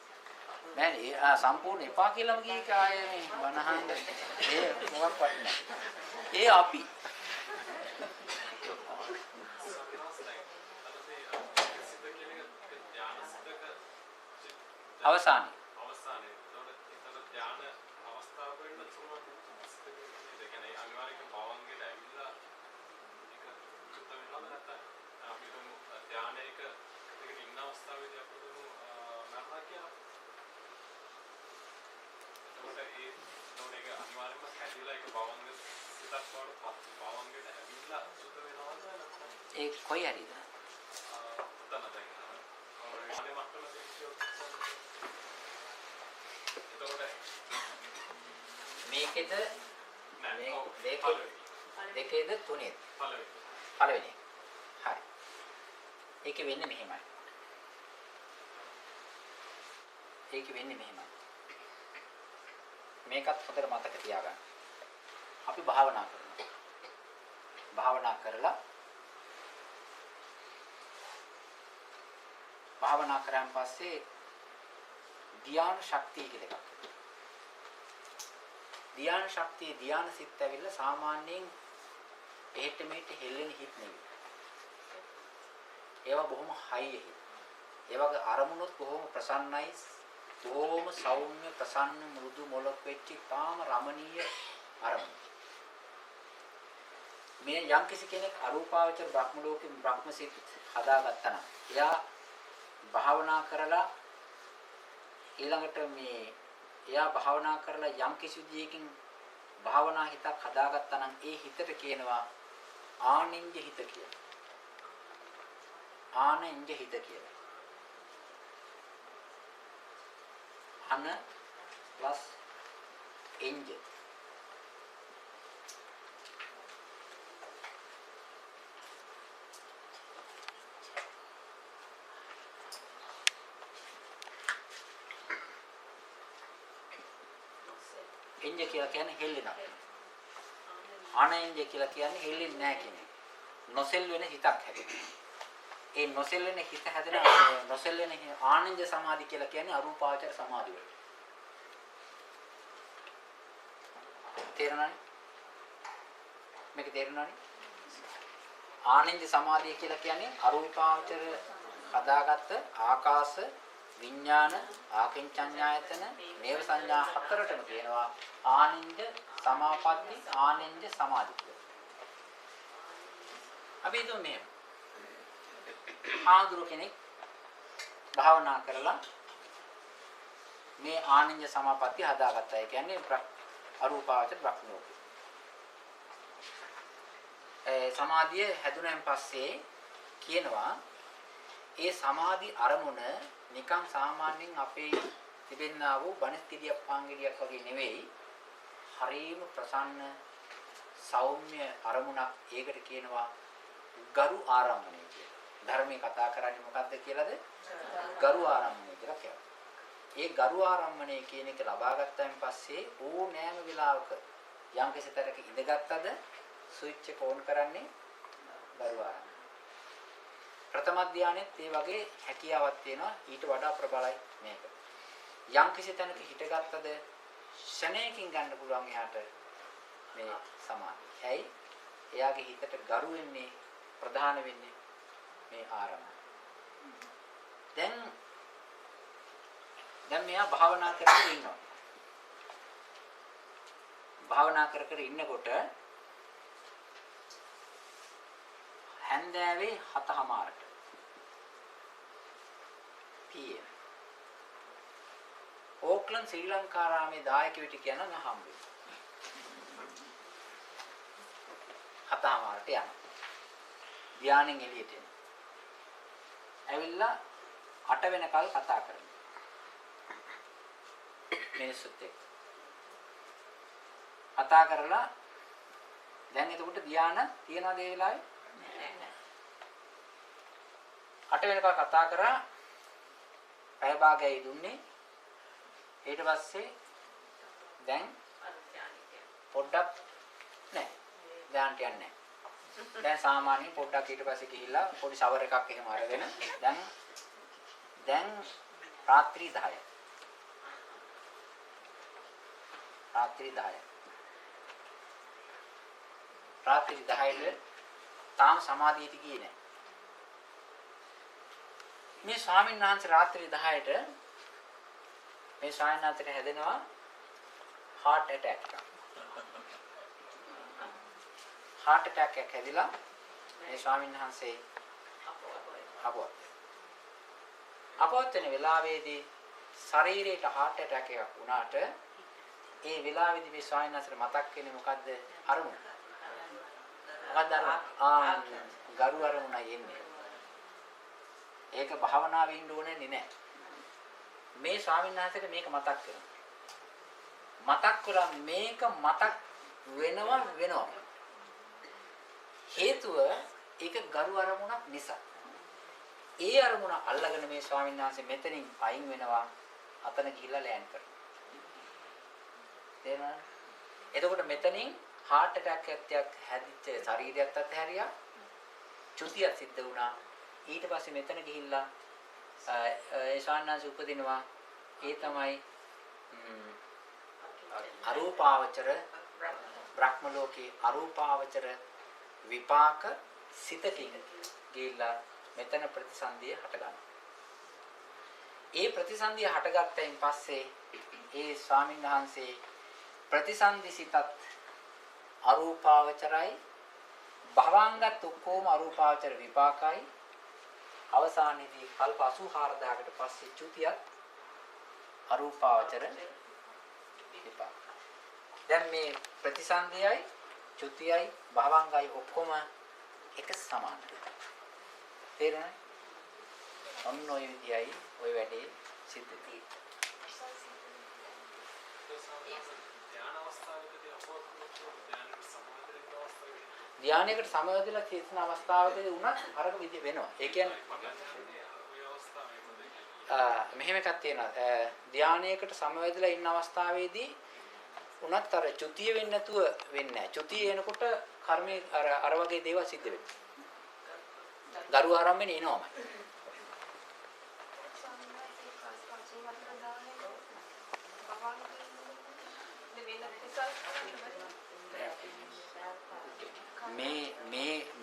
නෑ සම්පූර්ණ එපා කියලාම කියේ ආයේ මේ බනහන්න ඒ මොකක්වත් නෑ. ඒ අපි අවසානයේ එතන ධාන අවස්ථාව වෙන්න පුළුවන්. ඒ කියන්නේ අනිවාර්යයෙන්ම භවංගයට ඇවිල්ලා ඒක චුත්ත වෙනවා නැත්නම් අපි දුමු ධානයක දෙකට ඉන්න අවස්ථාවේදී අපි දුමු නරහා කියලා. ඒකට ඒක අනිවාර්යයෙන්ම හැදිලා ඒක භවංග සිතක් වඩ භවංගයට ඇවිල්ලා චුත්ත වෙනවා නැත්නම් ඒ කොයි හරිද? උතන දැන් අනේ මට්ටම මේකෙද නෑ දෙකේද තුනේද? පළවෙනි. පළවෙනි. හරි. ඒකෙ වෙන්නේ මෙහෙමයි. මේකත් හොඳට මතක තියාගන්න. අපි භාවනා කරනවා. භාවනා කරලා භාවනා කරාන් පස්සේ ධ්‍යාන ශක්තිය කියලා එකක්. ධ්‍යාන ශක්තිය ධ්‍යාන සිත් ඇවිල්ලා සාමාන්‍යයෙන් එහෙට මෙහෙට හෙල්ලෙන හිත් නෙවෙයි. ඒවා බොහොම හයිය හිත්. ඒ වගේ අරමුණුත් බොහොම ප්‍රසන්නයි, බොහොම සෞම්‍ය ප්‍රසන්න මෘදු මොලොක් වෙච්ච තාම රමණීය අරමුණු. මේ යම්කිසි කෙනෙක් අරූපාවචර බ්‍රහ්ම ලෝකෙ බ්‍රහ්ම සිත් හදාගත්තා නම් එයා භාවනා කරලා ඊළඟට එයා භාවනා කරලා යම් කිසි විදියකින් භාවනා හිතක් හදාගත්තා නම් ඒ හිතට කියනවා ආනින්ජ හිත කියලා. ආනින්ජ හිත කියලා. අන ප්ලස් එන්ජ. එන්ජ කියලා කියන්නේ හෙල්ලෙනවා. ආනෙන්ජ කියලා කියන්නේ හෙල්ලෙන්නේ නැහැ කියන එක. නොසෙල් වෙන හිතක් හැදෙනවා. ඒ නොසෙල් වෙන හිත හැදෙන නොසෙල් වෙන ආනෙන්ජ සමාධි කියලා කියන්නේ අරූපාවචර සමාධි වලට. තේරෙනවද? මේක තේරෙනවද? ආනෙන්ජ සමාධිය කියලා කියන්නේ අරූපාවචර හදාගත්ත ආකාශ විඥාන ආකින්චඤ්ඤායතන නේව සංඥා හතරටම කියනවා ආනින්ජ සමාපatti ආනින්ජ සමාධි කියලා. අපි හිතමු මේ ආදුර කෙනෙක් භාවනා කරලා මේ ආනින්ජ සමාපatti හදාගත්තා. ඒ කියන්නේ අරූපාවචර බ්‍රහ්ම ලෝකය. සමාධිය හැදුනන් පස්සේ කියනවා ඒ සමාධි අරමුණ නිකන් සාමාන්‍යයෙන් අපේ තිබෙන්නා වූ බණස්තිරියක් පාංගිරියක් වගේ නෙවෙයි. හරීම ප්‍රසන්න සෞම්‍ය අරමුණක්. ඒකට කියනවා ගරු ආරම්මණය කියලා. ධර්මයේ කතා කරන්නේ මොකද්ද කියලාද? ගරු ආරම්මණය කියලා කියනවා. ඒ ගරු ආරම්මණය කියන එක ලබා ගත්තයින් පස්සේ ඕනෑම වෙලාවක යම් කිසි තරක ඉඳගත්තද ස්විච් එක ඕන් කරන්නේ ගරු ආරම්භ. ප්‍රථම ධානයේත් ඒ වගේ හැකියාවක් තියෙනවා ඊට වඩා ප්‍රබලයි මේක. යම් කිසි තැනක හිටගත්තද ශනේකින් ගන්න පුළුවන් එහාට මේ සමාධිය. ඇයි? එයාගේ හිතට ගරු වෙන්නේ ප්‍රධාන වෙන්නේ මේ ආරම්භය. දැන් මෙයා භාවනා කරගෙන ඉන්නවා. භාවනා කර කර ඉන්නකොට හැන්දෑවේ 7:00ට PM ඕක්ලන්ඩ් ශ්‍රී ලංකාරාමේ දායක විට කියන නම් හම්බ වෙනවා. 7:00ට යනවා. ධානයෙන් එළියට එනවා. ඇවිල්ලා 8 වෙනකල් කතා කරනවා. මිනිස්සුත් එක්ක. කතා කරලා දැන් එතකොට ධාන තියනවාද ඒ වෙලාවේ? නැහැ. 8 වෙනකල් කතා කරා. පැය භාගයයි දුන්නේ. ඊට පස්සේ දැන් පොඩ්ඩක් නැහැ. ධානට යන්නේ නැහැ. දැන් සාමාන්‍යයෙන් පොඩ්ඩක් ඊට පස්සේ ගිහිල්ලා පොඩි ෂවර් එකක් එහෙම අරගෙන දැන් රාත්‍රී 10යි. රාත්‍රී 10යි. රාත්‍රී 10ට තාම සමාධියට ගියේ නැහැ. මේ ස්වාමීන් වහන්සේ රාත්‍රී 10ට මේ ස්වාමීන් වහන්සේට හැදෙනවා heart attack එකක්. heart attack එකක් හැදිලා මේ ස්වාමීන් වහන්සේ අපවත් වෙන වෙලාවේදී ශරීරයට heart attack එකක් වුණාට ඒ වෙලාවේදී මේ ස්වාමීන් වහන්සේට මතක් වෙන්නේ මොකද්ද? අරමුණ. මොකද්ද අරමුණ? ගරු අරමුණයි එන්නේ. ඒක භාවනාවේ ඉන්න ඕනේ නෑ. මේ ස්වාමීන් වහන්සේට මේක මතක් කරනවා. මතක් කරා මේක මතක් වෙනවා. හේතුව ඒක ගරු අරමුණක් නිසා. ඒ අරමුණ අල්ලගෙන මේ ස්වාමීන් වහන්සේ මෙතනින් අයින් වෙනවා. අතන ගිහිල්ලා ලෑන්ඩ් කරනවා. තේරුණාද? එතකොට මෙතනින් heart attack එකක් හැදිච්ච ශරීරයක් අත්හැරියා. චුතියක් සිද්ධ වුණා. ඊට පස්සේ මෙතන ගිහිල්ලා ඒ ස්වාමීන් වහන්සේ උපදිනවා. ඒ තමයි අරූපාවචර බ්‍රහ්ම ලෝකේ අරූපාවචර විපාක සිතකින් ගිහිල්ලා මෙතන ප්‍රතිසන්දිය හට ගන්නවා. ඒ ප්‍රතිසන්දිය හටගත්තයින් පස්සේ ඒ ස්වාමීන් වහන්සේ ප්‍රතිසන්දි සිතත් අරූපාවචරයි භවංගත් ඔක්කොම අරූපාවචර විපාකයි අවසානයේදී කල්ප 84000කට පස්සේ චුතියත් අරූපාවචර විපාක. දැන් මේ ප්‍රතිසන්දියයි චුතියයි භවංගයි ඔක්කොම එක සමානයි. තේරුණාද? ඔන්න ඔය විදියයි ඔය වැඩේ සිද්ධ වෙන්නේ. ධානයකට සමවැදලා තියෙන අවස්ථාවකදී උනත් අරක විදිය වෙනවා. ඒ කියන්නේ මෙහෙම එකක් තියෙනවා. ධානයකට සමවැදලා ඉන්න අවස්ථාවේදී උනත් අර චුතිය වෙන්නේ නැතුව වෙන්නේ නැහැ. චුතිය එනකොට කර්මයේ අර වගේ දේවල් සිද්ධ වෙනවා. ගරු ආරම්භනේ එනවාමයි.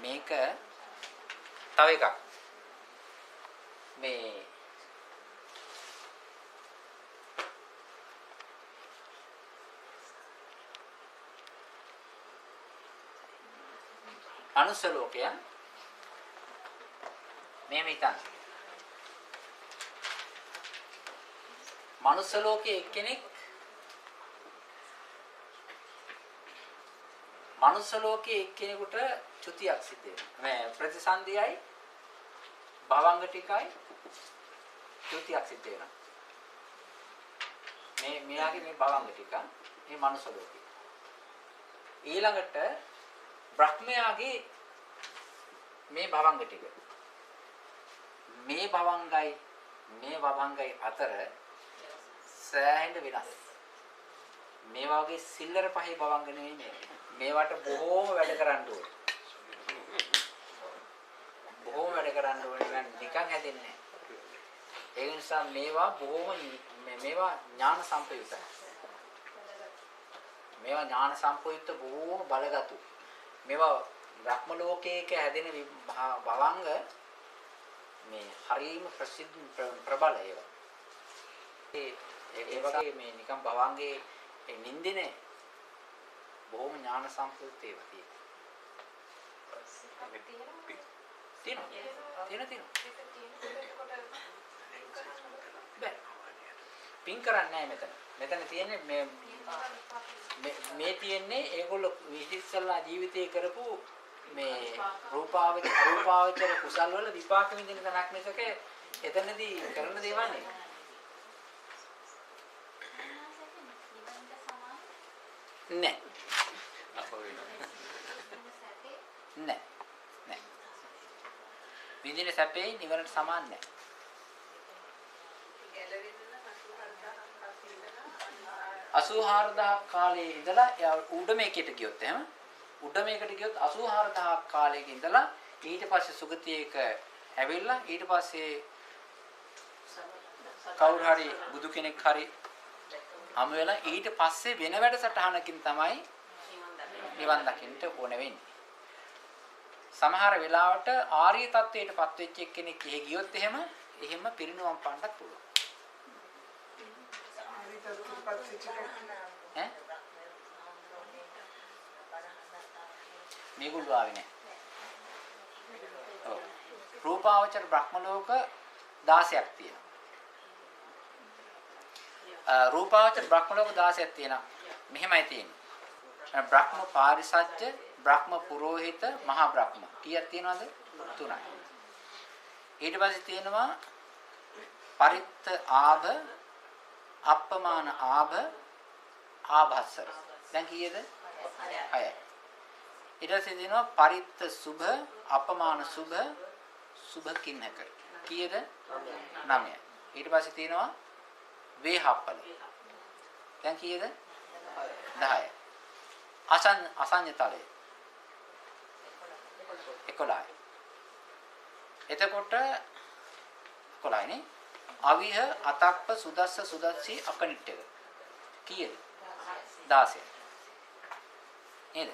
මේක තව එකක්. මේ අනුස්ස ලෝකය මෙහෙම හිතන්න. මනුස්ස ලෝකයේ එක්කෙනෙක් මනුස්ස ලෝකයේ එක්කෙනෙකුට චුතියක් සිද්ධ වෙනවා. මේ ප්‍රතිසන්දියයි භවංග ටිකයි චුතියක් සිද්ධ වෙනවා. මෙයාගේ මේ භවංග ටික මේ මනුස්ස ලෝකේ. ඊළඟට බ්‍රහ්මයාගේ මේ භවංග ටික මේ භවංගයි අතර සෑහෙන වෙනස්. මේ වගේ සිල්ලර පහේ භවංග නෙවෙයි මේවට බොහෝම වැඩ කරන්න ඕනේ. කරන්න ඕනේ නිකන් හැදෙන්නේ නැහැ. ඒ නිසා මේවා බොහොම මේවා ඥාන සම්පයුක්තයි. මේවා ඥාන සම්පයුක්ත බොහොම බලගතු. මේවා බ්‍රහ්ම ලෝකයක හැදෙන භවංග මේ හරීම ප්‍රසිද්ධ ප්‍රබල ඒවා. ඒ වගේ මේ නිකන් භවංගේ නින්දනේ බොහොම ඥාන සම්පූර්ණ ඒවා තියෙනවා. පින් කරන්නේ නැහැ මෙතන. මෙතන තියෙන්නේ මේ තියෙන්නේ ඒගොල්ලෝ විහිස්සලා ජීවිතේ කරපු මේ රූපාවචර කුසල් වල විපාක විඳින තැනක් මිසක එතනදී කරන දේවල් නෙවෙයි. නෑ. නෑ. නෑ. විඳින සැපේ නිවනට සමාන නෑ. අසූහාරදහක් කාලේ ඉඳලා උඩමේකයට ගියොත් එහෙම උඩමේකට ගියොත් 84000ක් කාලයක ඉඳලා ඊට පස්සේ සුගතියක ඇවිල්ලා ඊට පස්සේ කවුරු හරි බුදු කෙනෙක් හරි හමු වෙලා ඊට පස්සේ වෙන වැඩසටහනකින් තමයි නිවන් දකින්න ඕන වෙන්නේ. සමහර වෙලාවට ආර්ය තත්වයටපත් වෙච්ච කෙනෙක් එහෙ ගියොත් එහෙම පිරිනුවම් පාන්නත් පුළුවන්. ඈ මේගොල්ලෝ ආවේ නැහැ. ඔව්. රූපාවචර බ්‍රහ්ම ලෝක 16ක් තියෙනවා. රූපාවචර බ්‍රහ්ම ලෝක 16ක් තියෙනවා. මෙහෙමයි තියෙන්නේ. බ්‍රහ්ම පාරිසජ්ජ, බ්‍රහ්ම පුරෝහිත, මහා බ්‍රහ්ම. කීයක් තියෙනවද? 3යි. ඊට පස්සේ තියෙනවා පරිත්ත ආභ, අප්පමාන ආභ, ආභස්සර. දැන් කීයද? 6යි. ඊට පස්සේ තියෙනවා පරිත්ත සුභ, අපමාන සුභ, සුභ කින්නක. කීයද? 9යි. ඊට පස්සේ තියෙනවා වේහප්පල. දැන් කීයද? 10යි. අසඤ්ඤතලය 11යි. එතකොට 11යි නේ. අවිහ අතප්ප සුදස්ස සුදස්සී අකනිට්ඨක. කීයද? 16යි. නේද?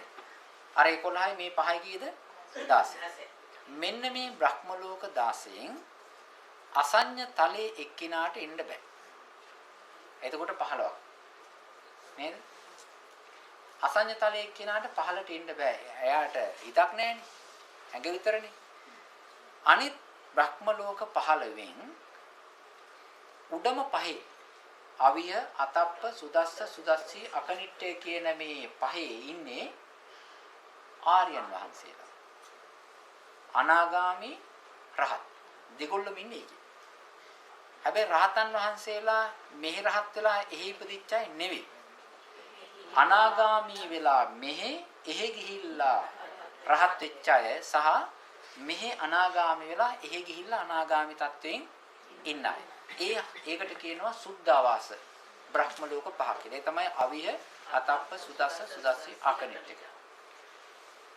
අර 11යි මේ 5යි කීයද? 16. මෙන්න මේ බ්‍රහ්ම ලෝක 16න් අසඤ්ඤ තලයේ එක්කිනාට එන්න බෑ. එතකොට 15ක්. නේද? අසඤ්ඤ තලයේ එක්කිනාට 15ට එන්න බෑ. එයාට හිතක් නැහැනේ. ඇඟ විතරනේ. අනිත් බ්‍රහ්ම ලෝක 15න් උඩම පහේ අවිය අතප්ප සුදස්ස සුදස්සී අකනිට්ඨය කියන මේ පහේ ඉන්නේ ආර්යයන් වහන්සේලා. අනාගාමි රහත් දෙගොල්ලම ඉන්නේ ඒකේ. හැබැයි රහතන් වහන්සේලා මෙහි රහත් වෙලා එහි ඉපදිච්ච අය නෙවෙයි. අනාගාමි වෙලා එහෙ ගිහිල්ලා රහත් වෙච්ච අය සහ මෙහි අනාගාමි වෙලා එහෙ ගිහිල්ලා අනාගාමි තත්වයෙන් ඉන්න අය. ඒකට කියනවා සුද්ධාවාස බ්‍රහ්ම ලෝක පහ කියලා. ඒ තමයි අවිහ අතප්ප සුදස්ස සුදස්සී අකනිට්ඨක.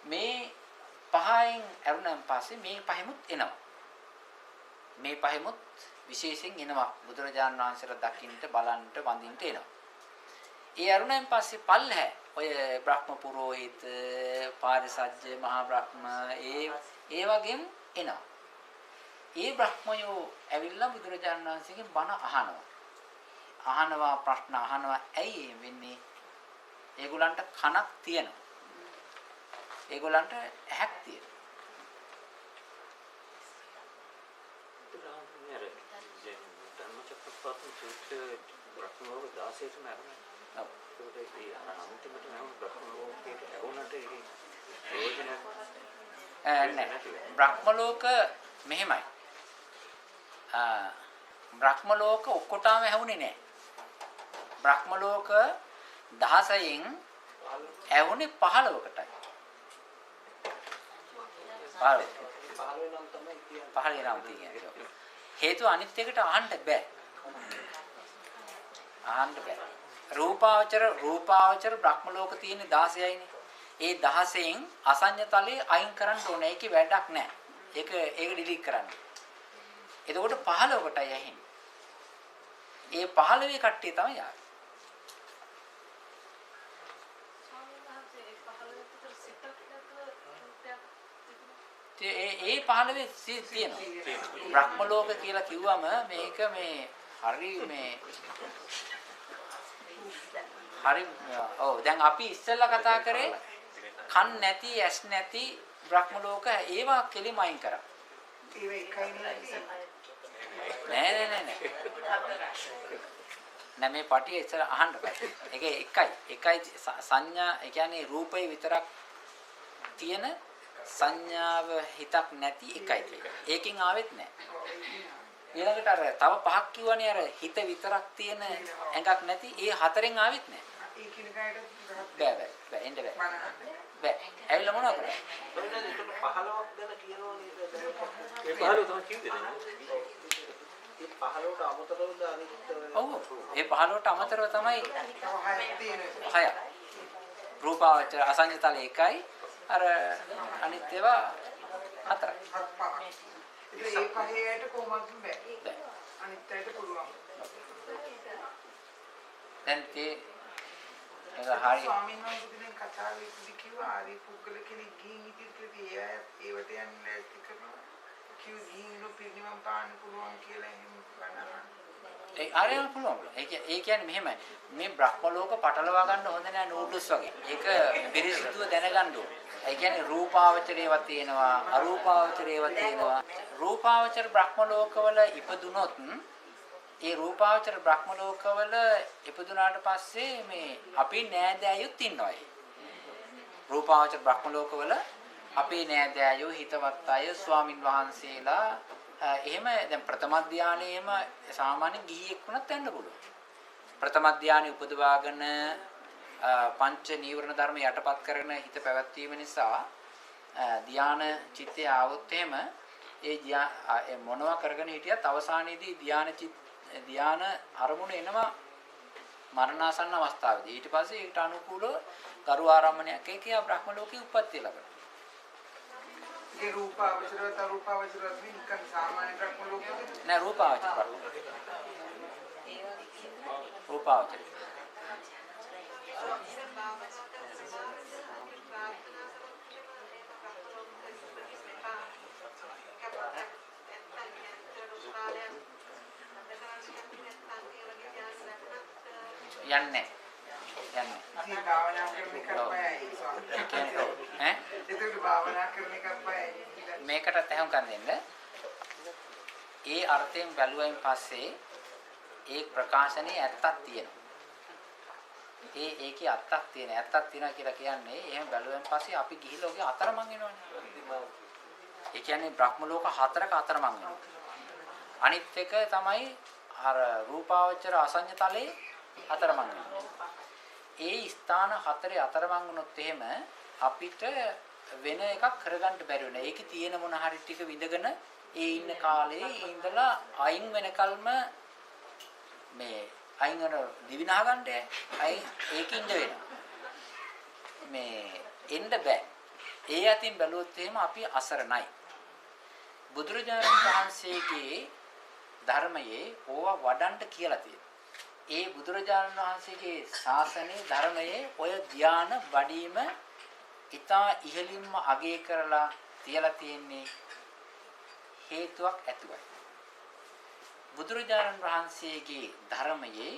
මේ පහෙන් ඇරුණන් පස්සේ මේ පහෙමුත් එනවා. මේ පහෙමුත් විශේෂයෙන් එනවා බුදුරජාණන් වහන්සේලා දකින්න බලන්න වඳින්න එනවා. ඒ ඇරුණන් පස්සේ පල්හැ ඔය බ්‍රහ්ම පුරෝහිත පාරිසජ්ජ මහා බ්‍රහ්ම ඒ වගේම එනවා. ඒ බ්‍රහ්මයෝ ඇවිල්ලා බුදුරජාණන් වහන්සේගෙන් බණ අහනවා ප්‍රශ්න අහනවා. ඇයි වෙන්නේ? ඒගොල්ලන්ට කනක් තියෙනවා. ඒගොල්ලන්ට ඇහක් තියෙනවා. ධම්මචක්කප්පවත්තන සූත්‍රයේ බ්‍රහ්ම ලෝක 16ටම ඇරුණා. ඒකට ඒ අන්තිමට නම් බ්‍රහ්ම ලෝකයට ඇරුණාට ඒ ප්‍රයෝජන නැහැ. බ්‍රහ්ම ලෝක මෙහෙමයි. බ්‍රහ්ම ලෝක ඔක්කොටම ඇහුනේ නැහැ. බ්‍රහ්ම ලෝක 16න් ඇහුනේ 15කටයි. 15 නම් තියෙනවා. හේතුව අනිත් එකට අහන්න බෑ. රූපාවචර බ්‍රහ්ම ලෝක තියෙන්නේ 16යිනේ. ඒ 16න් අසඤ්ඤ තලයේ අයින් කරන්න ඕනේ. ඒකේ වැඩක් නැහැ. ඒක ඩිලීට් කරන්න. එතකොට 15කටයි ඇහෙන්නේ. ඒ 15 කට්ටිය තමයි ආවේ. ඒ 15 තියෙනවා. බ්‍රහ්ම ලෝක කියලා කිව්වම මේක මේ හරි ඔව් දැන් අපි ඉස්සෙල්ලා කතා කරේ කන් නැති ඇස් නැති බ්‍රහ්ම ලෝක ඒවා කෙලිම අයින් කරා. නෑ මේ පටිය ඉස්සර අහන්න බෑ. ඒක එකයි සංඥා ඒ කියන්නේ රූපේ විතරක් තියෙන සංඥාව හිතක් නැති එකයි තියෙන්නේ. ඒකෙන් ආවෙත් නෑ. ඊළඟට අර තව පහක් කිව්වනේ අර හිත විතරක් තියෙන එකක් නැති ඒ හතරෙන් ආවෙත් නෑ. බෑ එන්න බෑ. ඇවිල්ලා මොනව කරන්නේ? මොනවද ඒක 15ක් ගැන කියනවා නේද? ඒ 15 තමයි කිව්වේ නේද? ඒ 15ට අමතරවද අනිත් ඔව් ඒ 15ට අමතරව තමයි 6. රූපාවචර අසංයතල 1යි අර අනිත් ඒවා 4යි. ඒ පහේට කොහොමද බෑ. අනිත් අයට පුළුවන්. දැන් ඒ හරි ස්වාමීන් වහන්සේ කතාවේදී කිව්වා ආදී පුද්ගල කෙනෙක් ගිහින් ඉදිරියට ඒවට යන්නේ කරනවා. කිව් ගිහින් පිරිනිවන් පාන්න පුළුවන් කියලා එහෙම ගන්නවා. ඒ ආරයන් පුළුවන්. ඒ කියන්නේ මෙහෙමයි. මේ බ්‍රහ්ම ලෝක පටලවා ගන්න හොඳ නෑ නූඩ්ල්ස් වගේ. ඒක පිරිසිදුව දැනගන්න ඕනේ. ඒ කියන්නේ රූපාවචරේව තියෙනවා, අරූපාවචරේව තියෙනවා. රූපාවචර බ්‍රහ්ම ලෝකවල ඉපදුනොත් ඒ රූපාවචර බ්‍රහ්ම ලෝකවල ඉපදුනාට පස්සේ මේ අපි නෑදෑයොත් ඉන්නවා. රූපාවචර බ්‍රහ්ම ලෝකවල අපේ නෑදෑයෝ හිතවත් අය ස්වාමින් වහන්සේලා එහෙම දැන් ප්‍රථම ධානයේම සාමාන්‍ය ගිහියෙක් වුණත් යන්න පුළුවන්. ප්‍රථම ධානය උපදවාගෙන පංච නීවරණ ධර්ම යටපත් කරගෙන හිත පැවැත්වීම නිසා ධාන චිත්තය આવොත් එහෙම ඒ මොනවා කරගෙන හිටියත් අවසානයේදී ධාන අරමුණ එනවා මරණාසන්න අවස්ථාවේදී. ඊට පස්සේ ඒකට අනුකූලව කරු ආරම්භණයක් එකේ බ්‍රහ්ම ලෝකේ උප්පත්ති ලැබෙනවා. ඒ රූපාවචරවත් අරූපාවචරවත් නිකන් සාමාන්‍ය බ්‍රහ්ම ලෝකෙද? නෑ රූපාවචර. රූපාවචර. යන්නේ. ඉතින් භාවනා කරන එක බයයි ස්වාමීන්. ඈ? ඒක භාවනා කරන එක බයයි. මේකට තැහුම්කම් දෙන්න. ඒ අර්ථයෙන් බැලුවයින් පස්සේ ඒ ප්‍රකාශනයේ ඇත්තක් තියෙනවා. ඒකේ ඇත්තක් තියෙනවා. ඇත්තක් තියෙනවා කියලා කියන්නේ එහෙම බැලුවෙන් පස්සේ අපි ගිහිල්ලා ඔගේ අතරමං වෙනවනේ. ඒ කියන්නේ බ්‍රහ්ම ලෝක 4ක අතරමං වෙනවා. අනිත් එක තමයි අර රූපාවචර අසඤ්ඤ තලයේ අතරමං වෙනවා. ඒ ස්ථාන 4 අතරමං වුණොත් එහෙම අපිට වෙන එකක් කරගන්න බැරි වෙනවා. ඒකේ තියෙන මොන හරි ටික විඳගෙන ඒ ඉන්න කාලේ ඉඳලා අයින් වෙනකල්ම මේ අයින් වෙන දිවිනා ගන්නට අයින් ඒකින්ද වෙනවා. මේ එන්න බෑ. ඒ අතින් බැලුවොත් එහෙම අපි අසරණයි. බුදුරජාණන් වහන්සේගේ ධර්මයේ ඕවා වඩන්ට කියලා තියෙනවා. ඒ බුදුරජාණන් වහන්සේගේ ශාසනයේ ධර්මයේ ඔය ධ්‍යාන වඩීම ඊතා ඉහළින්ම අගය කරලා තියලා තියෙන්නේ හේතුවක් ඇතුවයි. බුදුරජාණන් වහන්සේගේ ධර්මයේ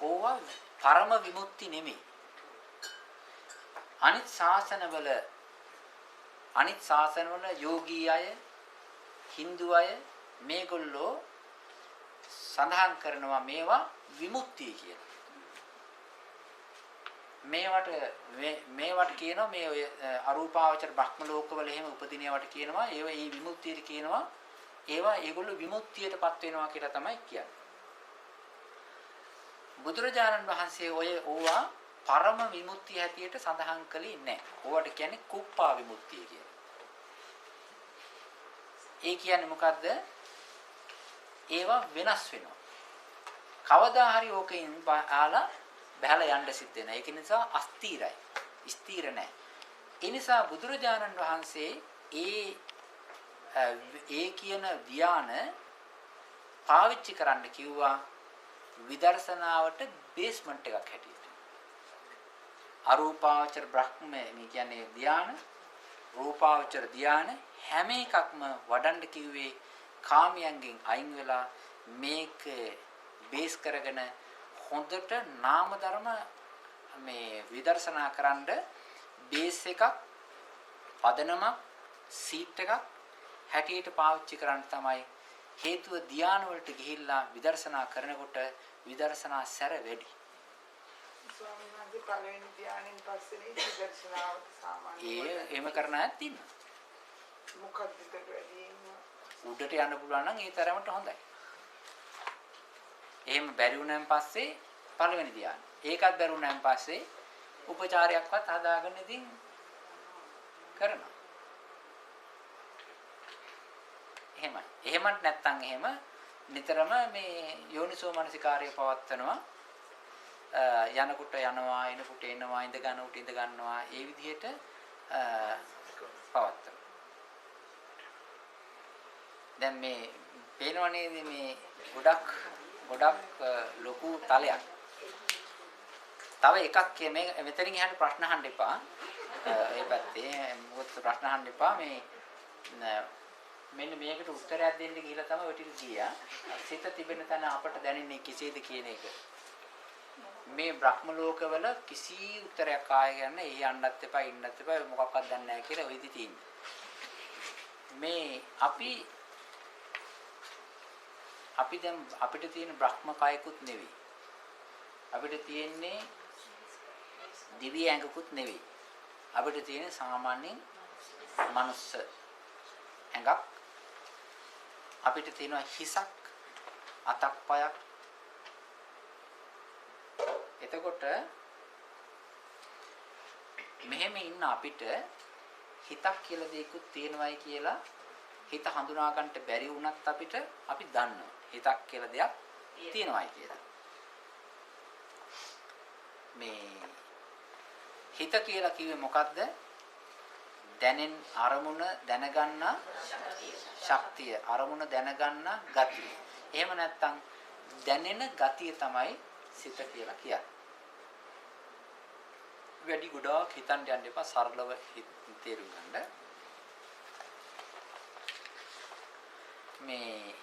ඕවා පරම විමුක්ති නෙමෙයි. අනිත් ශාසනවල යෝගී අය, Hindu අය මේගොල්ලෝ සඳහන් කරනවා මේවා විමුක්තිය කියලා. මේවට කියනවා මේ ඔය අරූපාවචර බ්‍රහ්ම ලෝකවල එහෙම උපදිනවට කියනවා ඒවා මේ විමුක්තියට කියනවා ඒවා ඒගොල්ලෝ විමුක්තියටපත් වෙනවා කියලා තමයි කියන්නේ. බුදුරජාණන් වහන්සේ ඔය ඕවා පරම විමුක්තිය හැටියට සඳහන් කළේ නැහැ. ඕවට කියන්නේ කුප්පා විමුක්තිය කියලා. ඒ කියන්නේ මොකද්ද? ඒවා වෙනස් වෙනවා. කවදා හරි ඕකෙන් ආලා බහලා යන්න සිද්ධ වෙනවා. ඒක නිසා අස්ථිරයි. ස්ථිර නැහැ. ඒ නිසා බුදුරජාණන් වහන්සේ ඒ කියන ධ්‍යාන පාවිච්චි කරන්න කිව්වා විදර්ශනාවට බේස්මන්ට් එකක් හැටියට. අරූපාවචර බ්‍රහ්ම මේ කියන්නේ ධ්‍යාන, රූපාවචර ධ්‍යාන හැම එකක්ම වඩන්න කිව්වේ කාමයන්ගෙන් අයින් වෙලා මේක බේස් කරගෙන හොඳට නාම ධර්ම මේ විදර්ශනා කරන්න බේස් එකක් පදනමක් සීට් එකක් හැටියට පාවිච්චි කරන්න තමයි හේතුව ධ්‍යාන වලට ගිහිල්ලා විදර්ශනා කරනකොට විදර්ශනා සැර වැඩි. ස්වාමීන් වහන්සේ පළවෙනි ධ්‍යානෙන් පස්සේ විදර්ශනාවට සාමාන්‍ය එහෙම කරන අයත් ඉන්නවා. මොකක්ද වැඩිම උඩට යන්න පුළුවන් නම් ඒ තරමට හොඳයි. එහෙම බැරි වුණාන් පස්සේ පළවෙනි ධ්‍යාන. ඒකත් බැරි වුණාන් පස්සේ උපචාරයක්වත් හදාගෙන ඉතින් කරනවා. එහෙමයි. එහෙමත් නැත්නම් එහෙම නිතරම මේ යෝනිසෝ මනසිකාර්යය පවත්වනවා. යනකොට යනවා, එනකොට එනවා, ඉඳ ගන්නකොට ඉඳ ගන්නවා. ඒ විදිහට පවත්වනවා. දැන් මේ පේනවනේ මේ ගොඩක් ලොකු තලයක්. තව එකක් මේ මෙතනින් එහාට ප්‍රශ්න අහන්න එපා. ඒ පැත්තේ මොකද ප්‍රශ්න අහන්න එපා. මේ මෙන්න මේකට උත්තරයක් දෙන්න ගිහිල්ලා තමයි ඔය ටික ගියා. සිත තිබෙන තැන අපට දැනෙන්නේ කෙසේද කියන එක. මේ බ්‍රහ්ම ලෝකවල කිසි උත්තරයක් ආයෙ ගන්න ඒ යන්නත් එපා ඉන්නත් එපා මොකක්වත් දන්නේ නැහැ කියලා ඔය ඉදි තියෙන්නේ. මේ අපි දැන් අපිට තියෙන බ්‍රහ්ම කායකුත් නෙවෙයි. අපිට තියෙන්නේ දිව්‍ය ඇඟකුත් නෙවෙයි. අපිට තියෙන සාමාන්‍යයෙන් මනුස්ස ඇඟක්. අපිට තියෙනවා හිසක්, අතක්, පයක්. එතකොට මෙහෙම ඉන්න අපිට හිතක් කියලා දෙයක්ත් තියෙනවයි කියලා හිත හඳුනා ගන්නට බැරි වුණත් අපිට අපි දන්නවා. හිතක් කියලා දෙයක් තියෙනවයි කියලා. මේ හිත කියලා කිව්වේ මොකද්ද? දැනෙන අරමුණ දැනගන්න ශක්තිය, අරමුණ දැනගන්න ගතිය. එහෙම නැත්නම් දැනෙන ගතිය තමයි සිත කියලා කියන්නේ. වැඩි ගොඩාක් හිතන්න යන්න එපා, සරලව තේරුම් ගන්න. මේ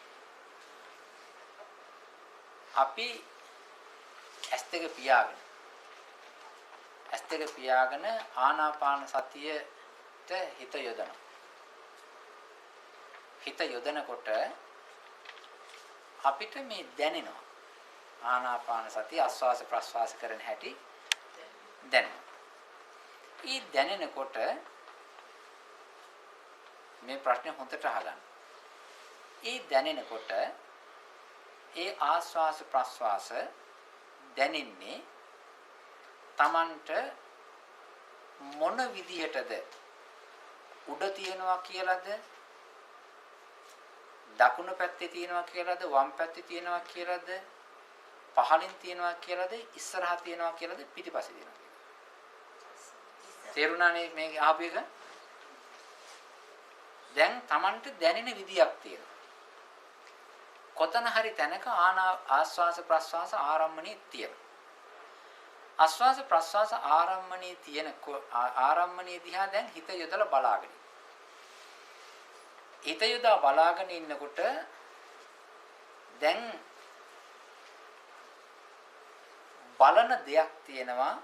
අපි ඇස් දෙක පියාගෙන ආනාපාන සතියට හිත යොදනවා. හිත යොදනකොට අපිට මේ දැනෙනවා. ආනාපාන සතිය ආස්වාස ප්‍රස්වාස කරන හැටි දැනෙනවා. ඊ දැනෙනකොට මේ ප්‍රශ්නේ හොඳට අහගන්න. ඊ දැනෙනකොට ඒ ආස්වාස ප්‍රස්වාස දැනෙන්නේ Tamanට මොන විදියටද උඩ තියනවා කියලාද දකුණු පැත්තේ තියනවා කියලාද වම් පැත්තේ තියනවා කියලාද පහලින් තියනවා කියලාද ඉස්සරහා තියනවා කියලාද පිටිපස්සේ තියනවා කියලාද තේරුණානේ මේ ආපු එක දැන් Tamanට දැනෙන විදියක් තියෙනවා කොතන හරි තැනක ආස්වාස ප්‍රස්වාස ආරම්මණී තියෙනවා ආස්වාස ප්‍රස්වාස ආරම්මණී තියෙන ආරම්මණී දිහා දැන් හිත යොදලා බලාගෙන හිත යොදා බලාගෙන ඉන්නකොට දැන් බලන දෙයක් තියෙනවා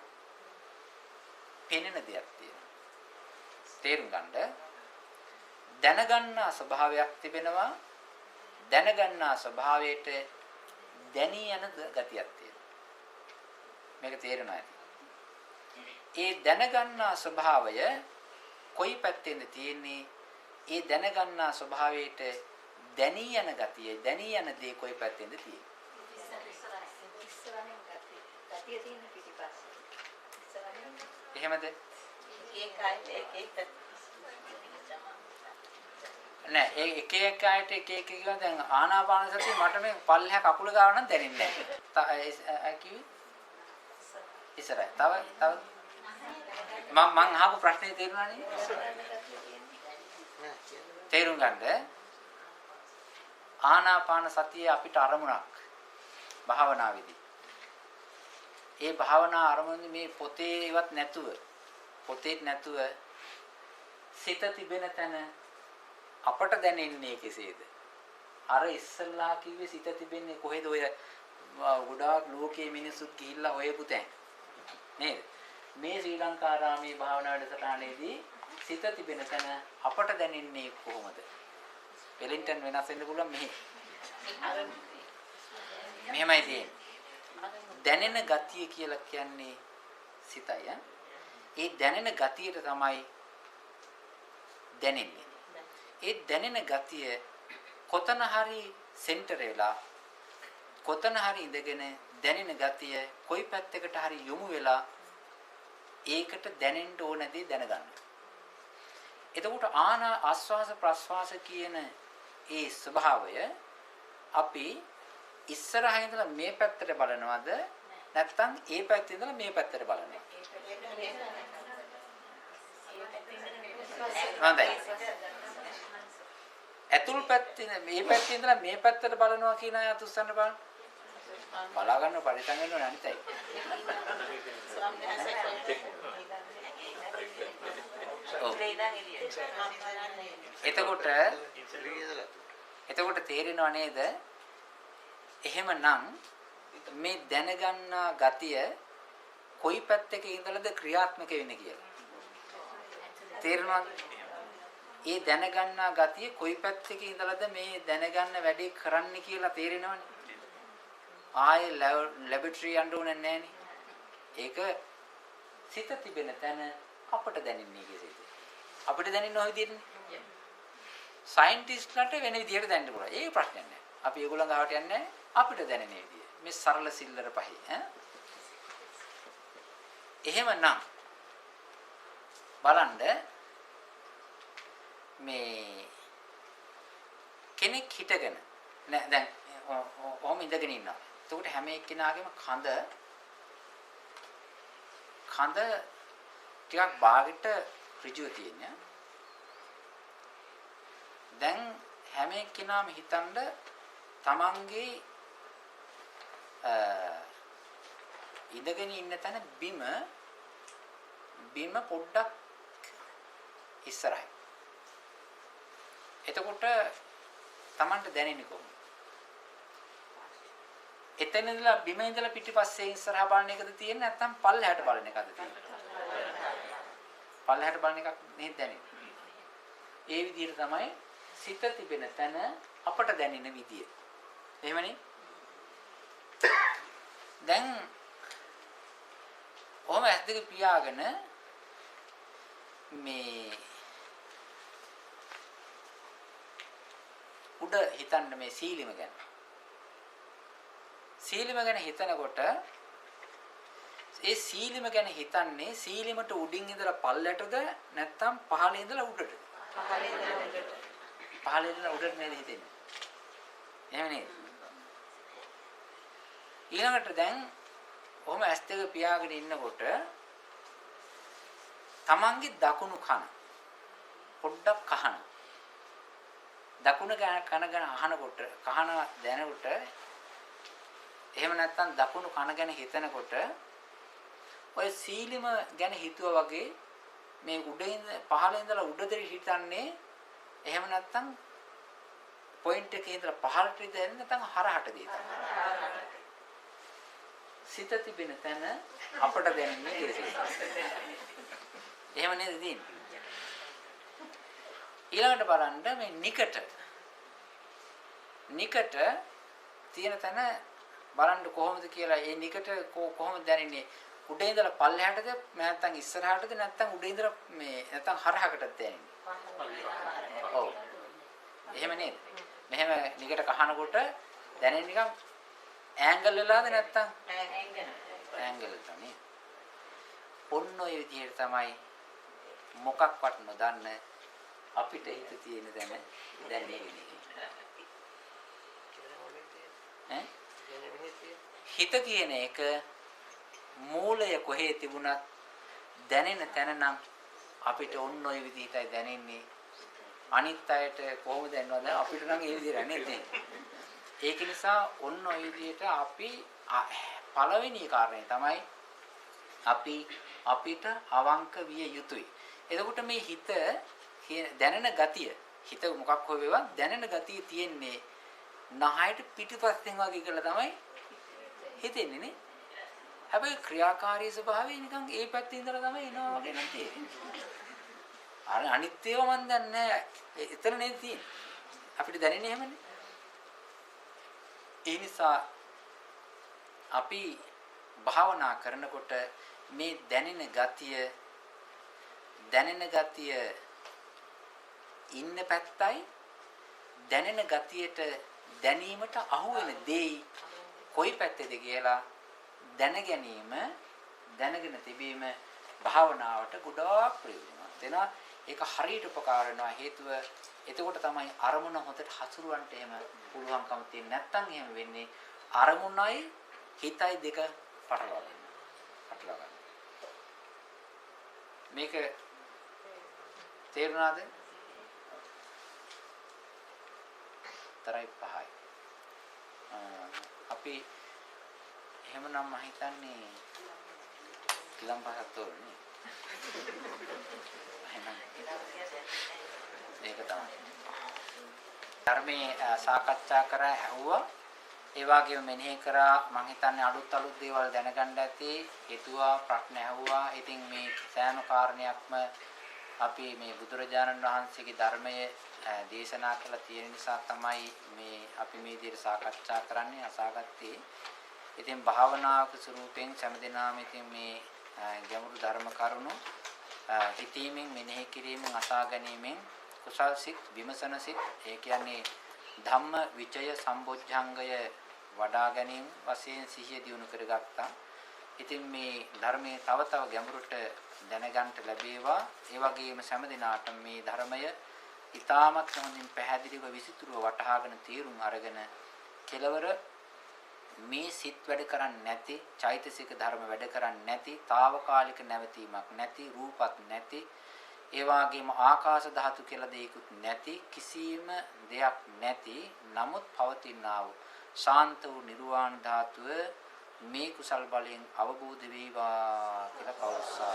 පෙනෙන දෙයක් තියෙනවා තේරුම් ගන්න දැනගන්නා ස්වභාවයක් තිබෙනවා දැනගන්නා ස්වභාවයට දැනී යන ගතියක් තියෙනවා මේක තේරෙනවා ඇති ඒ දැනගන්නා ස්වභාවය කොයි පැත්තෙන්ද තියෙන්නේ ඒ දැනගන්නා ස්වභාවයට දැනී යන ගතිය දැනී යන දේ කොයි පැත්තෙන්ද තියෙන්නේ ගතිය තියෙන පිටිපස්සේ එහෙමද ඒක නෑ ඒ එක එක අයට එක එක කියනවා දැන් ආනාපාන සතිය මට මේ පල්ලෙහා කකුල ගාව නම් දැනෙන්නේ නැහැ කිව්වේ ඉස්සරහ තව මං අහපු ප්‍රශ්නේ තේරුණා නේද තේරුම් ගන්න ආනාපාන සතිය අපිට අරමුණක් භාවනාවේදී. ඒ භාවනා අරමුණ මේ පොතේවත් නැතුව සිත තිබෙන තැන අපට දැනෙන්නේ කෙසේද? අර ඉස්සල්ලා කිව්වේ සිත තිබෙන්නේ කොහෙද? ඔය ගොඩාක් ලෝකයේ මිනිස්සුත් ගිහිල්ලා හොයපු තැන නේද? මේ ශ්‍රී ලංකාරාමේ භාවනා වැඩසටහනේදී සිත තිබෙන තැන අපට දැනෙන්නේ කොහොමද? වෙලින්ටන් වෙනස් වෙන්න පුළුවන් මෙහෙමයි තියෙන්නේ. දැනෙන ගතිය කියලා කියන්නේ සිතයි. ඒ දැනෙන ගතියට තමයි දැනෙන්නේ. ඒ දැනෙන ගතිය කොතන හරි සෙන්ටර් වෙලා කොතන හරි ඉඳගෙන දැනෙන ගතිය කොයි පැත්තකට හරි යොමු වෙලා ඒකට දැනෙන්න ඕන දේ දැනගන්න. එතකොට ආස්වාස ප්‍රස්වාස කියන ඒ ස්වභාවය අපි ඉස්සරහින් ඉඳලා මේ පැත්තට බලනවද නැත්නම් ඒ පැත්තේ ඉඳලා මේ පැත්තට බලනවද? හොඳයි. ඇතුල් පැත්තේ මේ පැත්තේ ඉඳලා මේ පැත්තට බලනවා කියන අය අතුස්සන්න බලන්න. බලා ගන්න පරිසං වෙන්න ඕනේ අනිතයි. එතකොට තේරෙනව නේද? එහෙමනම් මේ දැනගන්නා ගතිය කොයි පැත්තක ඉඳලාද ක්‍රියාත්මක වෙන්නේ කියලා. තේරෙනවද? ඒ දැනගන්නා ගතිය කොයි පැත්තක ඉඳලාද මේ දැනගන්න වැඩේ කරන්නේ කියලා තේරෙනවනේ. ආයේ ලැබොරටරි යන්න ඕනේ නැහනේ. ඒක සිත තිබෙන තැන අපට දැනෙන්නේ කෙසේද? අපිට දැනෙන්නේ ඔය විදිහටනේ. සයන්ටිස්ට්ලාට වෙන විදිහට දැනෙන්න පුළුවන්. ඒක ප්‍රශ්නයක් නෑ. අපි ඒගොල්ලන් ගාවට යන්නේ නැහැ. අපිට දැනෙන විදිය. මේ සරල සිල්ලර පහේ ඈ. එහෙමනම් බලන්න මේ කෙනෙක් හිටගෙන නෑ දැන් ඔහොම ඉඳගෙන ඉන්නවා. එතකොට හැම එක්කිනාගේම කඳ ටිකක් බාගෙට ඍජුව තියෙනවා. දැන් හැම එක්කිනාම හිතනද තමන්ගේ ඉඳගෙන ඉන්න තැන බිම පොඩ්ඩක් ඉස්සරහයි. එතකොට තමන්ට දැනෙන්නේ කොහොමද? එතන ඉඳලා බිම ඉඳලා පිටිපස්සේ ඉස්සරහා බලන එකද තියෙන්නේ නැත්නම් පල්ලෙහාට බලන එකද තියෙන්නේ? පල්ලෙහාට බලන එකක් නේද දැනෙන්නේ. ඒ විදිහට තමයි සිත තිබෙන තැන අපට දැනෙන විදිය. එහෙමනේ? දැන් ඔහම ඇස් දෙක පියාගෙන මේ උඩ හිතන්න මේ සීලිම ගැන. සීලිම ගැන හිතනකොට ඒ සීලිම ගැන හිතන්නේ සීලිමට උඩින් ඉඳලා පල්ලටද නැත්නම් පහළින් ඉඳලා උඩට? පහළින් ඉඳලා උඩට නේද හිතෙන්නේ? එහෙම නේද? ඊළඟට දැන් ඔහම ඇස් දෙක පියාගෙන ඉන්නකොට තමන්ගේ දකුණු කන පොඩ්ඩක් කහන. දකුණ කන ගැන අහනකොට කහන දැනකොට එහෙම නැත්නම් දකුණු කන ගැන හිතනකොට ඔය සීලිම ගැන හිතුවා වගේ මේ උඩින් පහළින් ඉඳලා උඩට හිතන්නේ එහෙම නැත්නම් පොයින්ට් එකේ ඉඳලා පහළට දෙන්නේ නැත්නම් හරහට දෙන්නේ. සිත තිබෙන තැන අපට දැනෙන්නේ කෙසේද? එහෙම නේද තියෙන්නේ? ඊළඟට බලන්න මේ නිකට තියෙන තැන බලන්න කොහොමද කියලා. ඒ නිකට කොහොමද දැනෙන්නේ? උඩ ඉඳලා පල්ලෙහාටද නැත්නම් ඉස්සරහටද නැත්නම් උඩ ඉඳලා මේ නැත්නම් හරහකටද දැනෙන්නේ? ඔව්. එහෙම නේද? මෙහෙම නිකට කහනකොට දැනෙන්නේ නිකන් ඇන්ගල් වෙලාද නැත්නම් ඇන්ගල් තමයි. ඔන්න ඔය විදිහට තමයි මොකක්වත් නොදන්න අපිට හිත තියෙන දැන දැනෙන්නේ. හිත කියන එක මූලය කොහේ තිබුණත් දැනෙන තැන නම් අපිට ඔන්න ඔය විදිහටයි දැනෙන්නේ. අනිත් අයට කොහොමද දන්නවද? අපිට නම් ඒ විදිහට නැහැ. ඒක නිසා ඔන්න ඔය විදිහට අපි පළවෙනි කාරණේ තමයි අපිට අවංක විය යුතුයි. එතකොට මේ හිත දැනෙන ගතිය, හිත මොකක් හෝ වේවා දැනෙන ගතිය තියෙන්නේ නහයට පිටිපස්සෙන් වගේ කියලා තමයි හිතෙන්නේ නේ. හැබැයි ක්‍රියාකාරී ස්වභාවය නිකන් ඒ පැත්තේ ඉඳලා තමයි එනවා වගේ නම් තියෙන්නේ. අර අනිත් ඒවා මන් දන්නේ නැහැ. එතන නේද තියෙන්නේ. අපිට දැනෙන්නේ එහෙමනේ. ඒ නිසා අපි භාවනා කරනකොට මේ දැනෙන ගතිය ඉන්න පැත්තයි දැනෙන ගතියට දැනීමට අහු වෙන දෙයි කොයි පැත්තේද කියලා දැනගෙන තිබීම භාවනාවට ගොඩාක් ප්‍රයෝජනවත් වෙනවා. ඒක හරියට උපකාර වෙනවා. හේතුව එතකොට තමයි අරමුණ හොඳට හසුරවන්න එහෙම පුළුවන්කම තියෙන්නේ. නැත්තම් එහෙම වෙන්නේ අරමුණයි හිතයි දෙක පටලවා ගන්න. මේක තේරුණාද? තරයි පහයි. අපි එහෙමනම් මම හිතන්නේ ළම්පහත් තෝරන්නේ. ඒක තමයි. ධර්මයේ සාකච්ඡා කරා ඇහුවා. ඒ වගේම මෙනෙහි කරා. මම හිතන්නේ අලුත් දේවල් දැනගන්න ඇති. හිතුවා ප්‍රශ්න ඇහුවා. ඉතින් මේ සෑම කාරණයක්ම අපි මේ බුදුරජාණන් වහන්සේගේ ධර්මයේ දේශනා කළා තියෙන නිසා තමයි මේ අපි මේ විදිහට සාකච්ඡා කරන්නේ අසාගත්තේ. ඉතින් භාවනාවක ස්වරූපයෙන් සම්දෙනාම ඉතින් මේ ගැඹුරු ධර්ම කරුණු හිතීමෙන් මෙනෙහි කිරීමෙන් අසා ගැනීමෙන් කුසල් සිත් විමසන සිත් ඒ කියන්නේ ධම්ම විචය සම්බොජ්ජංගය වඩා ගැනීම වශයෙන් සිහිය දියුණු කරගත්තා. ඉතින් මේ ධර්මයේ තව ගැඹුරට දැනගන්න ලැබේවා. ඒ වගේම සෑම දිනාට මේ ධර්මය ඊටමත් හොඳින් පැහැදිලිව විසිතුරුව වටහාගෙන තීරුම් අරගෙන කෙලවර මේ සිත් වැඩ කරන්නේ නැති, චෛතසික ධර්ම වැඩ කරන්නේ නැති, తాවකාලික නැවතීමක් නැති, රූපත් නැති, ඒ වගේම ආකාශ ධාතු කියලා දෙයක්වත් නැති, කිසිම දෙයක් නැති, නමුත් පවතිනා වූ ශාන්ත වූ නිර්වාණ ධාතුව මේ කුසල් බලයෙන් අවබෝධ වේවා කියලා කවුරුසා